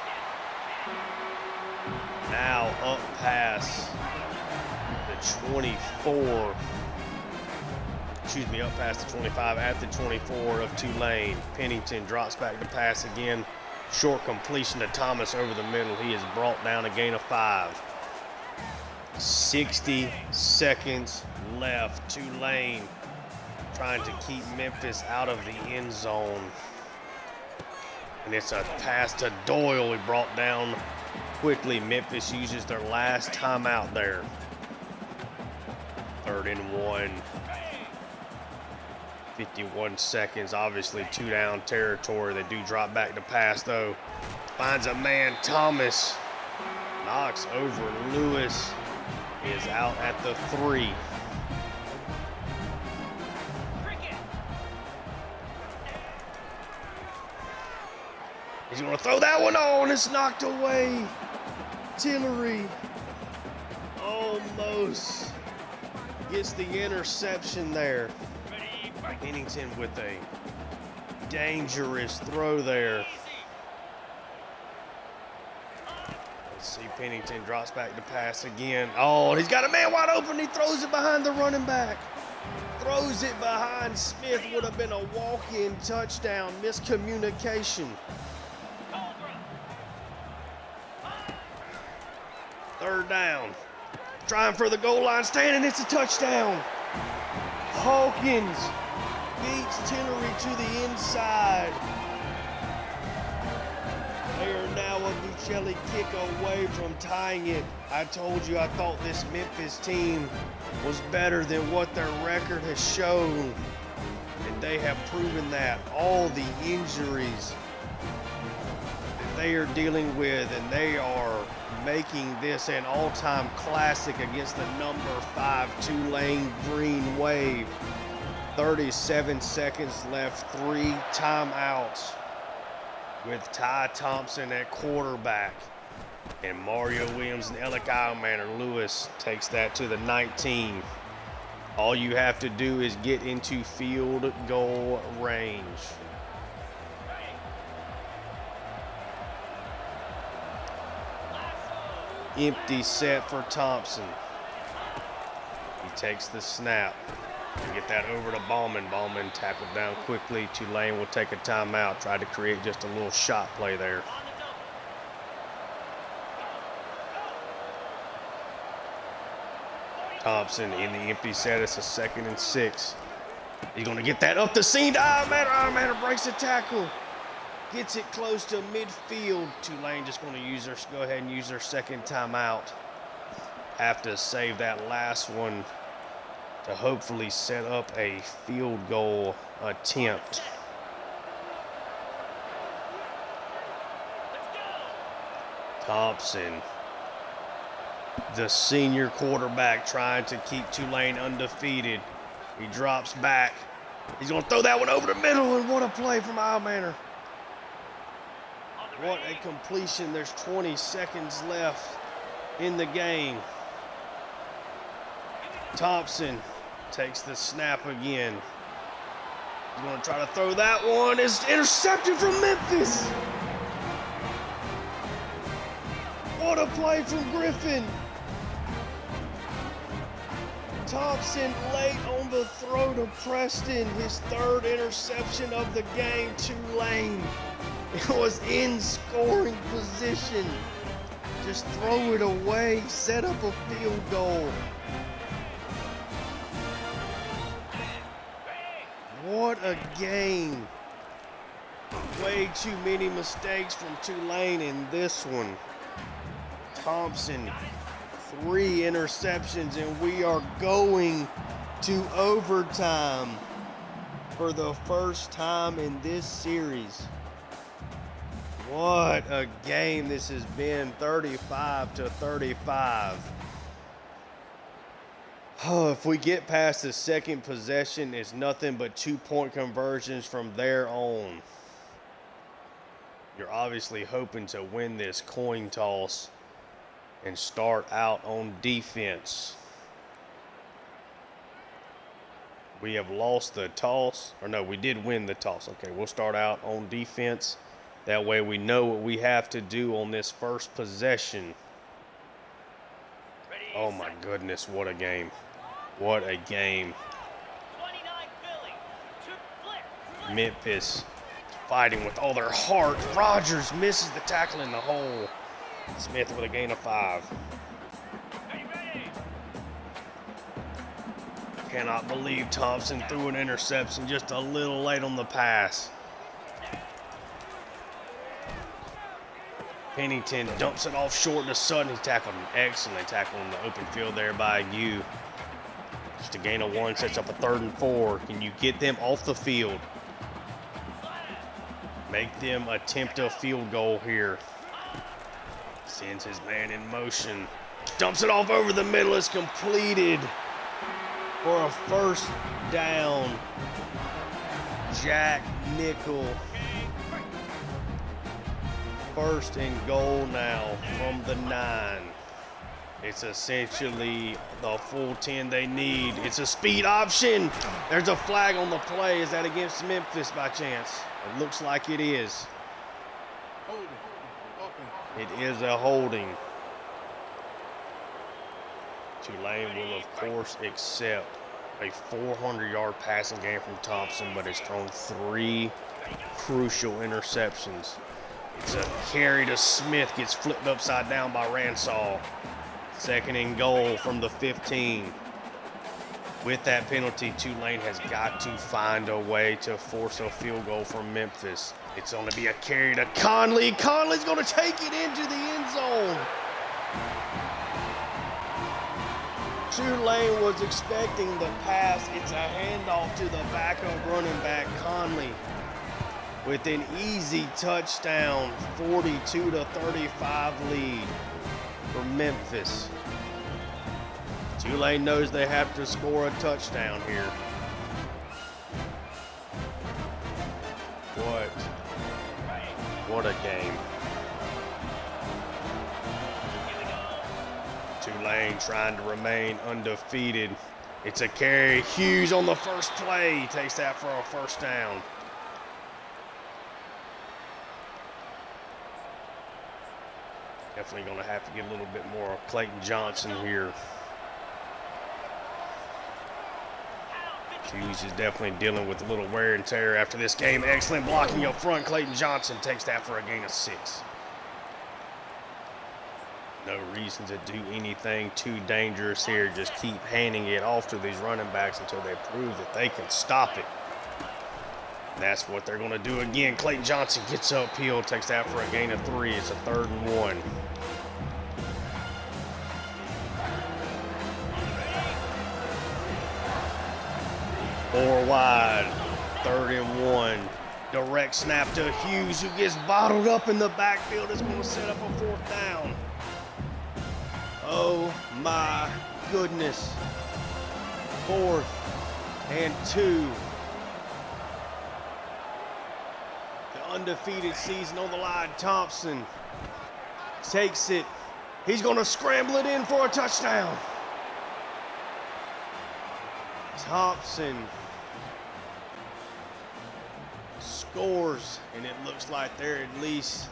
Now up past the 24. Up past the 25 at the 24 of Tulane. Pennington drops back to pass again. Short completion to Thomas over the middle. He is brought down, a gain of 5. 60 seconds left. Tulane trying to keep Memphis out of the end zone. And it's a pass to Doyle. He brought down quickly. Memphis uses their last timeout there. 3rd and 1. 51 seconds, obviously 2 down territory. They do drop back to pass, though. Finds a man, Thomas. Knocks over Lewis. He is out at the 3. He's going to throw that one on. It's knocked away. Tillery almost gets the interception there. Pennington with a dangerous throw there. Let's see, Pennington drops back to pass again. Oh, he's got a man wide open. He throws it behind the running back. Throws it behind Smith. Would have been a walk-in touchdown. Miscommunication. Third down. Trying for the goal line stand, and it's a touchdown. Hawkins beats Tillery to the inside. They are now a Buccelli kick away from tying it. I told you I thought this Memphis team was better than what their record has shown. And they have proven that. All the injuries that they are dealing with, and they are making this an all-time classic against the number 5 Tulane Green Wave. 37 seconds left, 3 timeouts with Ty Thompson at quarterback. And Mario Williams and Alec Ironmaner Lewis takes that to the 19. All you have to do is get into field goal range. Empty set for Thompson. He takes the snap. Get that over to Ballman. Ballman tackled down quickly. Tulane will take a timeout. Try to create just a little shot play there. Thompson in the empty set. It's a 2nd and 6. He's going to get that up the seam to Ironmaner. Ironmaner breaks the tackle. Gets it close to midfield. Tulane just going to go ahead and use their 2nd timeout. Have to save that last one to hopefully set up a field goal attempt. Thompson, the senior quarterback, trying to keep Tulane undefeated. He drops back. He's going to throw that one over the middle, and what a play from Ironmaner. What a completion. There's 20 seconds left in the game. Thompson takes the snap again. He's going to try to throw that one. It's intercepted from Memphis. What a play from Griffin. Thompson late on the throw to Preston. His 3rd interception of the game. Tulane. It was in scoring position. Just throw it away. Set up a field goal. What a game. Way too many mistakes from Tulane in this one. Thompson, 3 interceptions, and we are going to overtime for the first time in this series. What a game this has been, 35-35. Oh, if we get past the 2nd possession, it's nothing but 2-point conversions from there on. You're obviously hoping to win this coin toss and start out on defense. We have lost the toss. Or no, we did win the toss. Okay, we'll start out on defense. That way we know what we have to do on this first possession. Oh my goodness, what a game. What a game. Memphis fighting with all their heart. Rogers misses the tackle in the hole. Smith with a gain of 5. Cannot believe Thompson threw an interception just a little late on the pass. Pennington dumps it off short to Sutton. He tackled an excellent tackle in the open field there by you. Just a gain of 1, sets up a 3rd and 4. Can you get them off the field? Make them attempt a field goal here. Sends his man in motion. Dumps it off over the middle. It's completed for a 1st down. Jack Nickel. 1st and goal now from the 9. It's essentially the full 10 they need. It's a speed option. There's a flag on the play. Is that against Memphis by chance? It looks like it is. It is a holding. Tulane will, of course, accept a 400-yard passing game from Thompson, but has thrown 3 crucial interceptions. It's a carry to Smith, gets flipped upside down by Ransall. 2nd and goal from the 15. With that penalty, Tulane has got to find a way to force a field goal from Memphis. It's going to be a carry to Conley. Conley's going to take it into the end zone. Tulane was expecting the pass. It's a handoff to the backup running back, Conley, with an easy touchdown, 42-35 lead for Memphis. Tulane knows they have to score a touchdown here. What a game. Tulane trying to remain undefeated. It's a carry. Hughes on the first play. He takes that for a first down. Definitely going to have to get a little bit more of Clayton Johnson here. Hughes is definitely dealing with a little wear and tear after this game. Excellent blocking up front. Clayton Johnson takes that for a gain of 6. No reason to do anything too dangerous here. Just keep handing it off to these running backs until they prove that they can stop it. And that's what they're going to do again. Clayton Johnson gets uphill, takes that for a gain of 3. It's a 3rd and 1. Four wide, 3rd and 1. Direct snap to Hughes, who gets bottled up in the backfield. Is going to set up a 4th down. Oh my goodness. 4th and 2. The undefeated season on the line. Thompson takes it. He's going to scramble it in for a touchdown. Thompson scores, and it looks like they're at least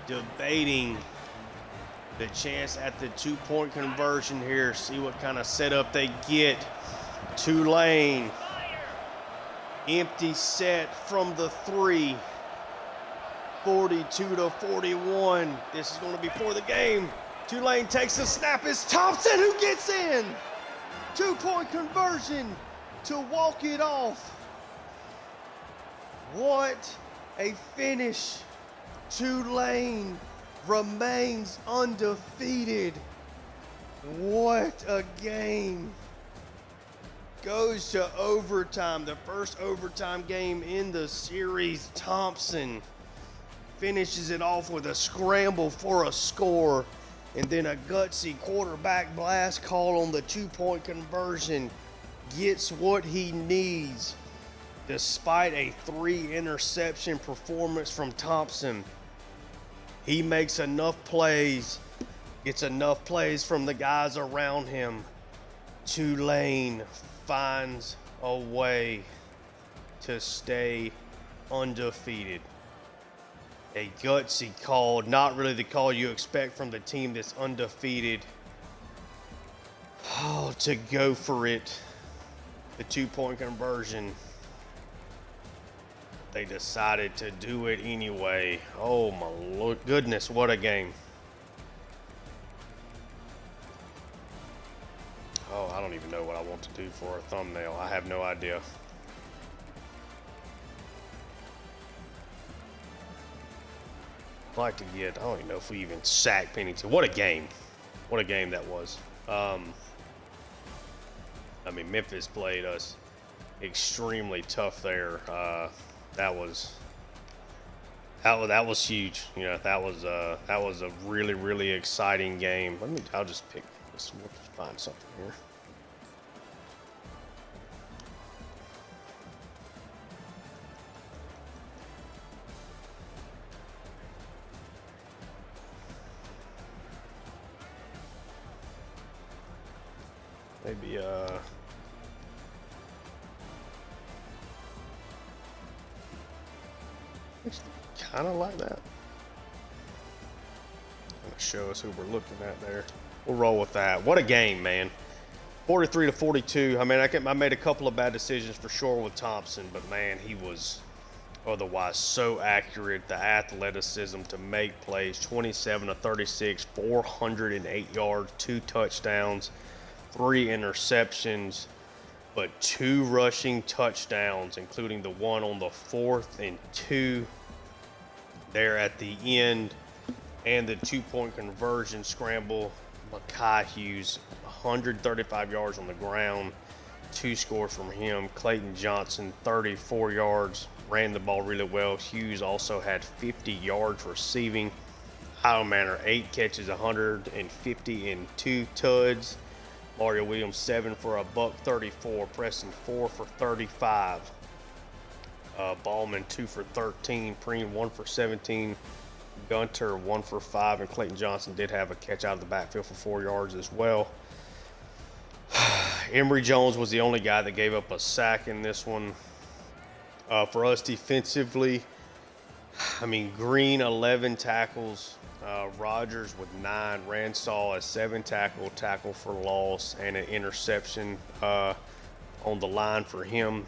debating the chance at the 2-point conversion here. See what kind of setup they get. Tulane, empty set from the 3, 42-41. This is going to be for the game. Tulane takes the snap. It's Thompson who gets in. 2-point conversion to walk it off. What a finish. Tulane remains undefeated. What a game. Goes to overtime, the first overtime game in the series. Thompson finishes it off with a scramble for a score, and then a gutsy quarterback blast call on the 2-point conversion. Gets what he needs. Despite a 3-interception performance from Thompson, he makes enough plays, gets enough plays from the guys around him. Tulane finds a way to stay undefeated. A gutsy call, not really the call you expect from the team that's undefeated. Oh, to go for it. The 2-point conversion. They decided to do it anyway. Oh my goodness, what a game. Oh, I don't even know what I want to do for a thumbnail. I have no idea. I'd like to get, I don't even know if we even sacked Pennington. What a game. What a game that was. I mean, Memphis played us extremely tough there. That was huge. You know, that was a really, really exciting game. I'll just pick this. We'll just find something here. Maybe it's kind of like that. Gonna show us who we're looking at there. We'll roll with that. What a game, man. 43-42. I mean, I made a couple of bad decisions for sure with Thompson, but man, he was otherwise so accurate. The athleticism to make plays, 27 to 36, 408 yards, 2 touchdowns, 3 interceptions, but 2 rushing touchdowns, including the one on the 4th and 2 there at the end, and the 2-point conversion scramble. Makai Hughes, 135 yards on the ground, 2 scores from him. Clayton Johnson, 34 yards, ran the ball really well. Hughes also had 50 yards receiving. Kyle Manor, 8 catches, 150 and 2 tuds. Mario Williams, 7 for a buck 34. Preston, 4 for 35. Ballman, 2 for 13. Preen, 1 for 17. Gunter, 1 for 5. And Clayton Johnson did have a catch out of the backfield for 4 yards as well. Emory Jones was the only guy that gave up a sack in this one. For us defensively, I mean, Green, 11 tackles. Rogers with 9. Ransaw, a 7-tackle for loss, and an interception on the line for him.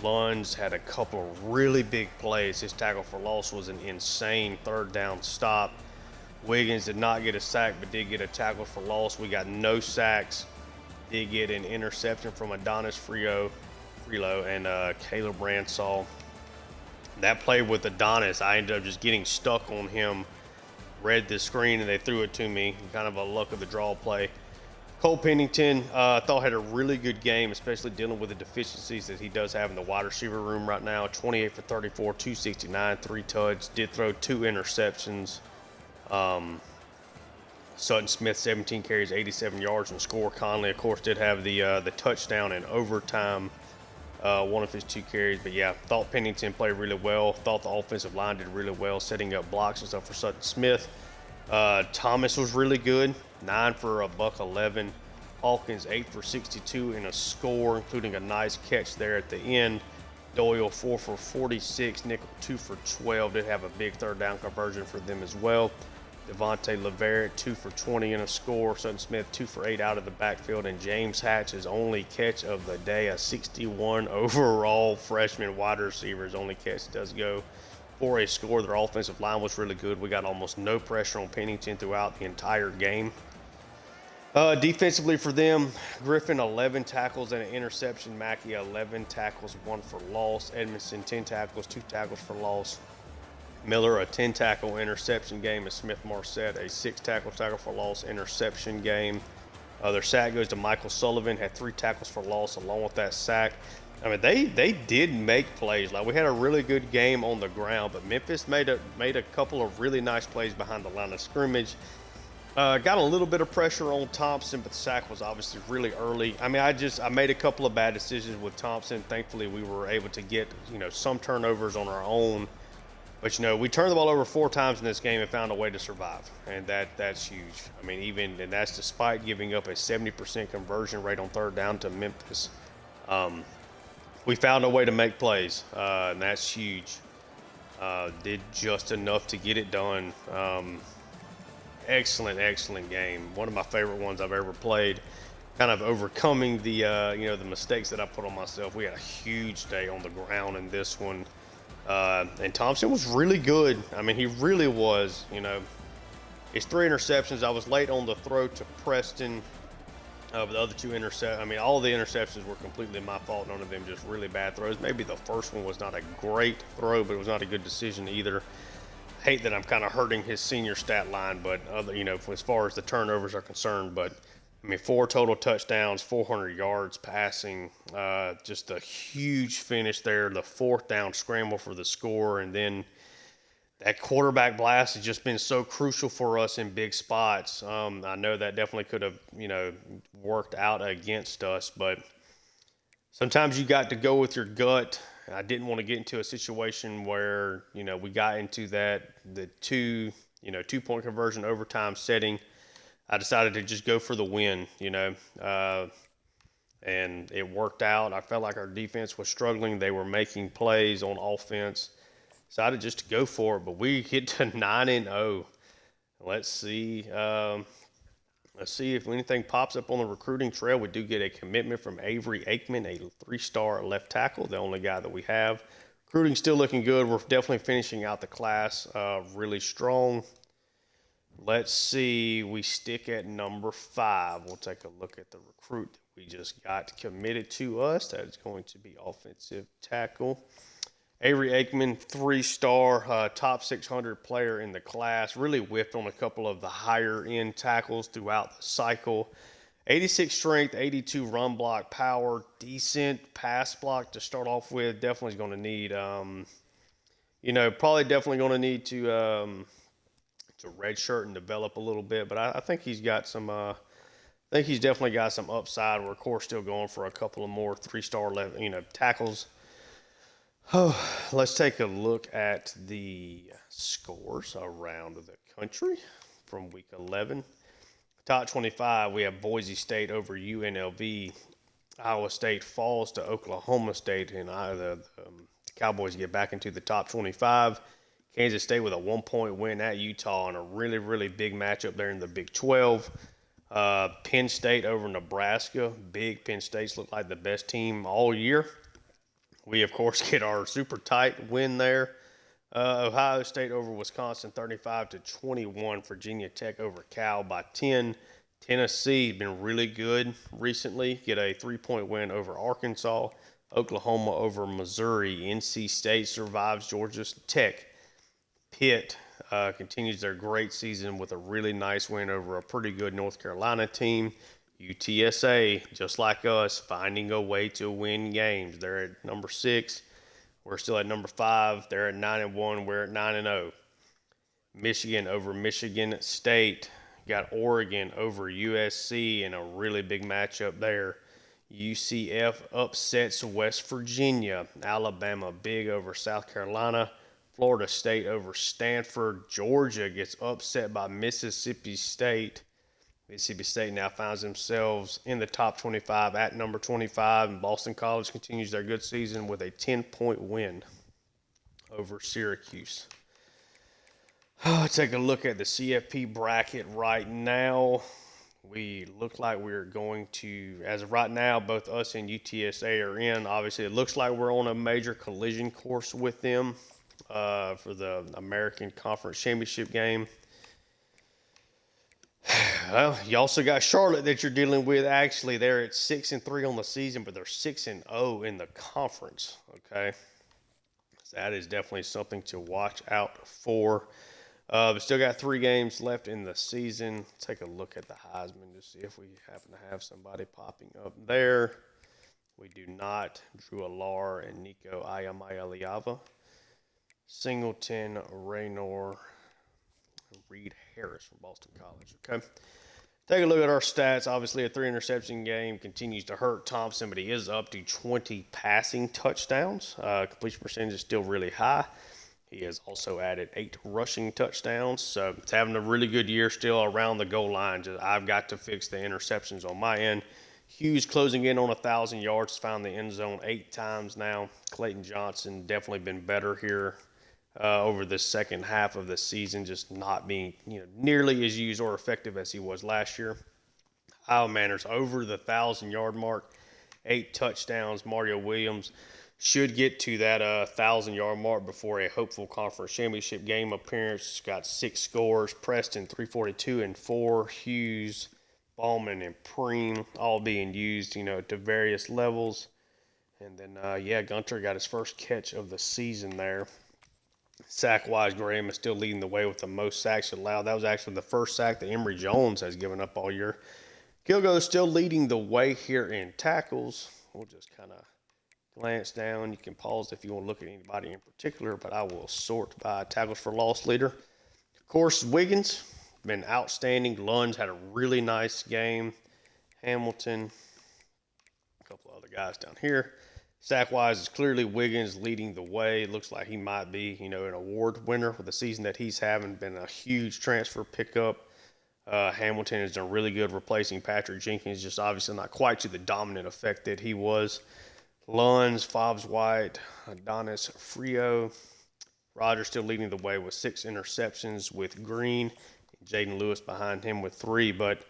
Lunds had a couple of really big plays. His tackle for loss was an insane 3rd down stop. Wiggins did not get a sack, but did get a tackle for loss. We got no sacks. Did get an interception from Adonis Frilo and Caleb Ransaw. That play with Adonis, I ended up just getting stuck on him. Read the screen and they threw it to me. Kind of a luck of the draw play. Cole Pennington, I thought had a really good game, especially dealing with the deficiencies that he does have in the wide receiver room right now. 28 for 34, 269, 3 tuds. Did throw 2 interceptions. Sutton Smith, 17 carries, 87 yards, and score. Conley, of course, did have the touchdown in overtime, one of his 2 carries. But yeah, thought Pennington played really well. Thought the offensive line did really well, setting up blocks and stuff for Sutton Smith. Thomas was really good, 9 for a buck 11. Hawkins, 8 for 62 and a score, including a nice catch there at the end. Doyle, 4 for 46. Nickel, 2 for 12. Did have a big 3rd down conversion for them as well. Devontae LeVerett, 2 for 20 and a score. Sutton Smith, 2 for 8 out of the backfield. And James Hatch's only catch of the day, a 61 overall freshman wide receiver's only catch, does go for a score. Their offensive line was really good. We got almost no pressure on Pennington throughout the entire game. Defensively for them, Griffin, 11 tackles and an interception. Mackey, 11 tackles, 1 for loss. Edmondson, 10 tackles, 2 tackles for loss. Miller, a 10-tackle interception game, and Smith Marset, a 6-tackle for loss interception game. Their sack goes to Michael Sullivan, had 3 tackles for loss along with that sack. I mean, they did make plays. Like, we had a really good game on the ground, but Memphis made a couple of really nice plays behind the line of scrimmage. Got a little bit of pressure on Thompson, but the sack was obviously really early. I mean, I made a couple of bad decisions with Thompson. Thankfully, we were able to get, some turnovers on our own. But, we turned the ball over 4 times in this game and found a way to survive, and that's huge. I mean, and that's despite giving up a 70% conversion rate on 3rd down to Memphis. We found a way to make plays, and that's huge. Did just enough to get it done. Excellent game. One of my favorite ones I've ever played. Kind of overcoming the the mistakes that I put on myself. We had a huge day on the ground in this one. And Thompson was really good. I mean, he really was. His 3 interceptions. I was late on the throw to Preston. But the other 2 interceptions, I mean, all the interceptions were completely my fault. None of them just really bad throws. Maybe the first one was not a great throw, but it was not a good decision either. Hate that I'm kind of hurting his senior stat line, but as far as the turnovers are concerned, but I mean, 4 total touchdowns, 400 yards passing, just a huge finish there. The 4th down scramble for the score, and then that quarterback blast has just been so crucial for us in big spots. I know that definitely could have, worked out against us, but sometimes you got to go with your gut. I didn't want to get into a situation where, we got into the 2-point conversion overtime setting. I decided to just go for the win, and it worked out. I felt like our defense was struggling. They were making plays on offense. Decided just to go for it, but we hit to 9-0. Let's see. Let's see if anything pops up on the recruiting trail. We do get a commitment from Avery Aikman, a 3-star left tackle, the only guy that we have Recruiting still looking good. We're definitely finishing out the class really strong. Let's see. We stick at number 5. We'll take a look at the recruit that we just got committed to us. That is going to be offensive tackle. Avery Aikman, 3-star, top 600 player in the class. Really whiffed on a couple of the higher-end tackles throughout the cycle. 86 strength, 82 run block power, decent pass block to start off with. Definitely going to need, probably definitely going to need to redshirt and develop a little bit. But I think he's got some. I think he's definitely got some upside. We're of course still going for a couple of more 3-star tackles. Oh, let's take a look at the scores around the country from week 11. Top 25, we have Boise State over UNLV. Iowa State falls to Oklahoma State, and the Cowboys get back into the top 25. Kansas State with a 1-point win at Utah in a really, really big matchup there in the Big 12. Penn State over Nebraska. Big Penn State's look like the best team all year. We, of course, get our super tight win there. Ohio State over Wisconsin 35-21. Virginia Tech over Cal by 10. Tennessee been really good recently. Get a 3-point win over Arkansas. Oklahoma over Missouri. NC State survives Georgia Tech. Pitt continues their great season with a really nice win over a pretty good North Carolina team. UTSA, just like us, finding a way to win games. They're at number 6. We're still at number 5. They're at 9-1. We're at 9-0. Michigan over Michigan State. Got Oregon over USC in a really big matchup there. UCF upsets West Virginia. Alabama big over South Carolina. Florida State over Stanford. Georgia gets upset by Mississippi State. Mississippi State now finds themselves in the top 25 at number 25, and Boston College continues their good season with a 10-point win over Syracuse. Take a look at the CFP bracket right now. We look like we're going to, as of right now, both us and UTSA are in. Obviously, it looks like we're on a major collision course with them for the American Conference Championship game. Well, you also got Charlotte that you're dealing with. Actually, they're at 6-3 on the season, but they're 6-0 in the conference. Okay, so that is definitely something to watch out for. But still got 3 games left in the season. Take a look at the Heisman to see if we happen to have somebody popping up there. We do not. Drew Alar and Nico Ayamaya-Liava. Singleton, Raynor, Reed Harris from Boston College. Okay. Take a look at our stats. Obviously, a 3-interception game continues to hurt Thompson, but he is up to 20 passing touchdowns. Completion percentage is still really high. He has also added 8 rushing touchdowns. So it's having a really good year still around the goal line. I've got to fix the interceptions on my end. Hughes closing in on 1,000 yards. Found the end zone 8 times now. Clayton Johnson definitely been better here over the second half of the season, just not being nearly as used or effective as he was last year. Kyle Manners over the 1,000-yard mark, 8 touchdowns. Mario Williams should get to that 1,000-yard mark before a hopeful conference championship game appearance. Got 6 scores. Preston 342 and 4. Hughes, Ballman, and Preem all being used, to various levels. And then, Gunter got his first catch of the season there. Sack-wise, Graham is still leading the way with the most sacks allowed. That was actually the first sack that Emory Jones has given up all year. Kilgo is still leading the way here in tackles. We'll just kind of glance down. You can pause if you want to look at anybody in particular, but I will sort by tackles for loss leader. Of course, Wiggins, been outstanding. Lunds had a really nice game. Hamilton, a couple of other guys down here. Sack-wise, is clearly Wiggins leading the way. Looks like he might be, an award winner with the season that he's having. Been a huge transfer pickup. Hamilton has done really good replacing Patrick Jenkins, just obviously not quite to the dominant effect that he was. Lunds, Fobbs White, Adonis Frio. Rogers still leading the way with 6 interceptions with Green. Jaden Lewis behind him with 3. But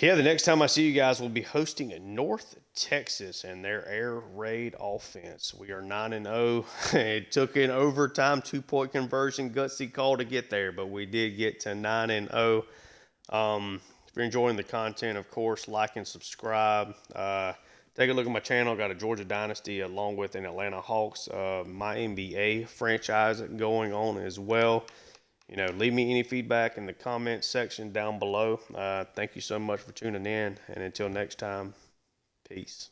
Yeah, the next time I see you guys, we'll be hosting North Texas and their air raid offense. We are 9-0. It took an overtime 2-point conversion, gutsy call to get there, but we did get to 9-0. If you're enjoying the content, of course, like and subscribe. Take a look at my channel. Got a Georgia Dynasty along with an Atlanta Hawks, my NBA franchise going on as well. Leave me any feedback in the comments section down below. Thank you so much for tuning in, and until next time, peace.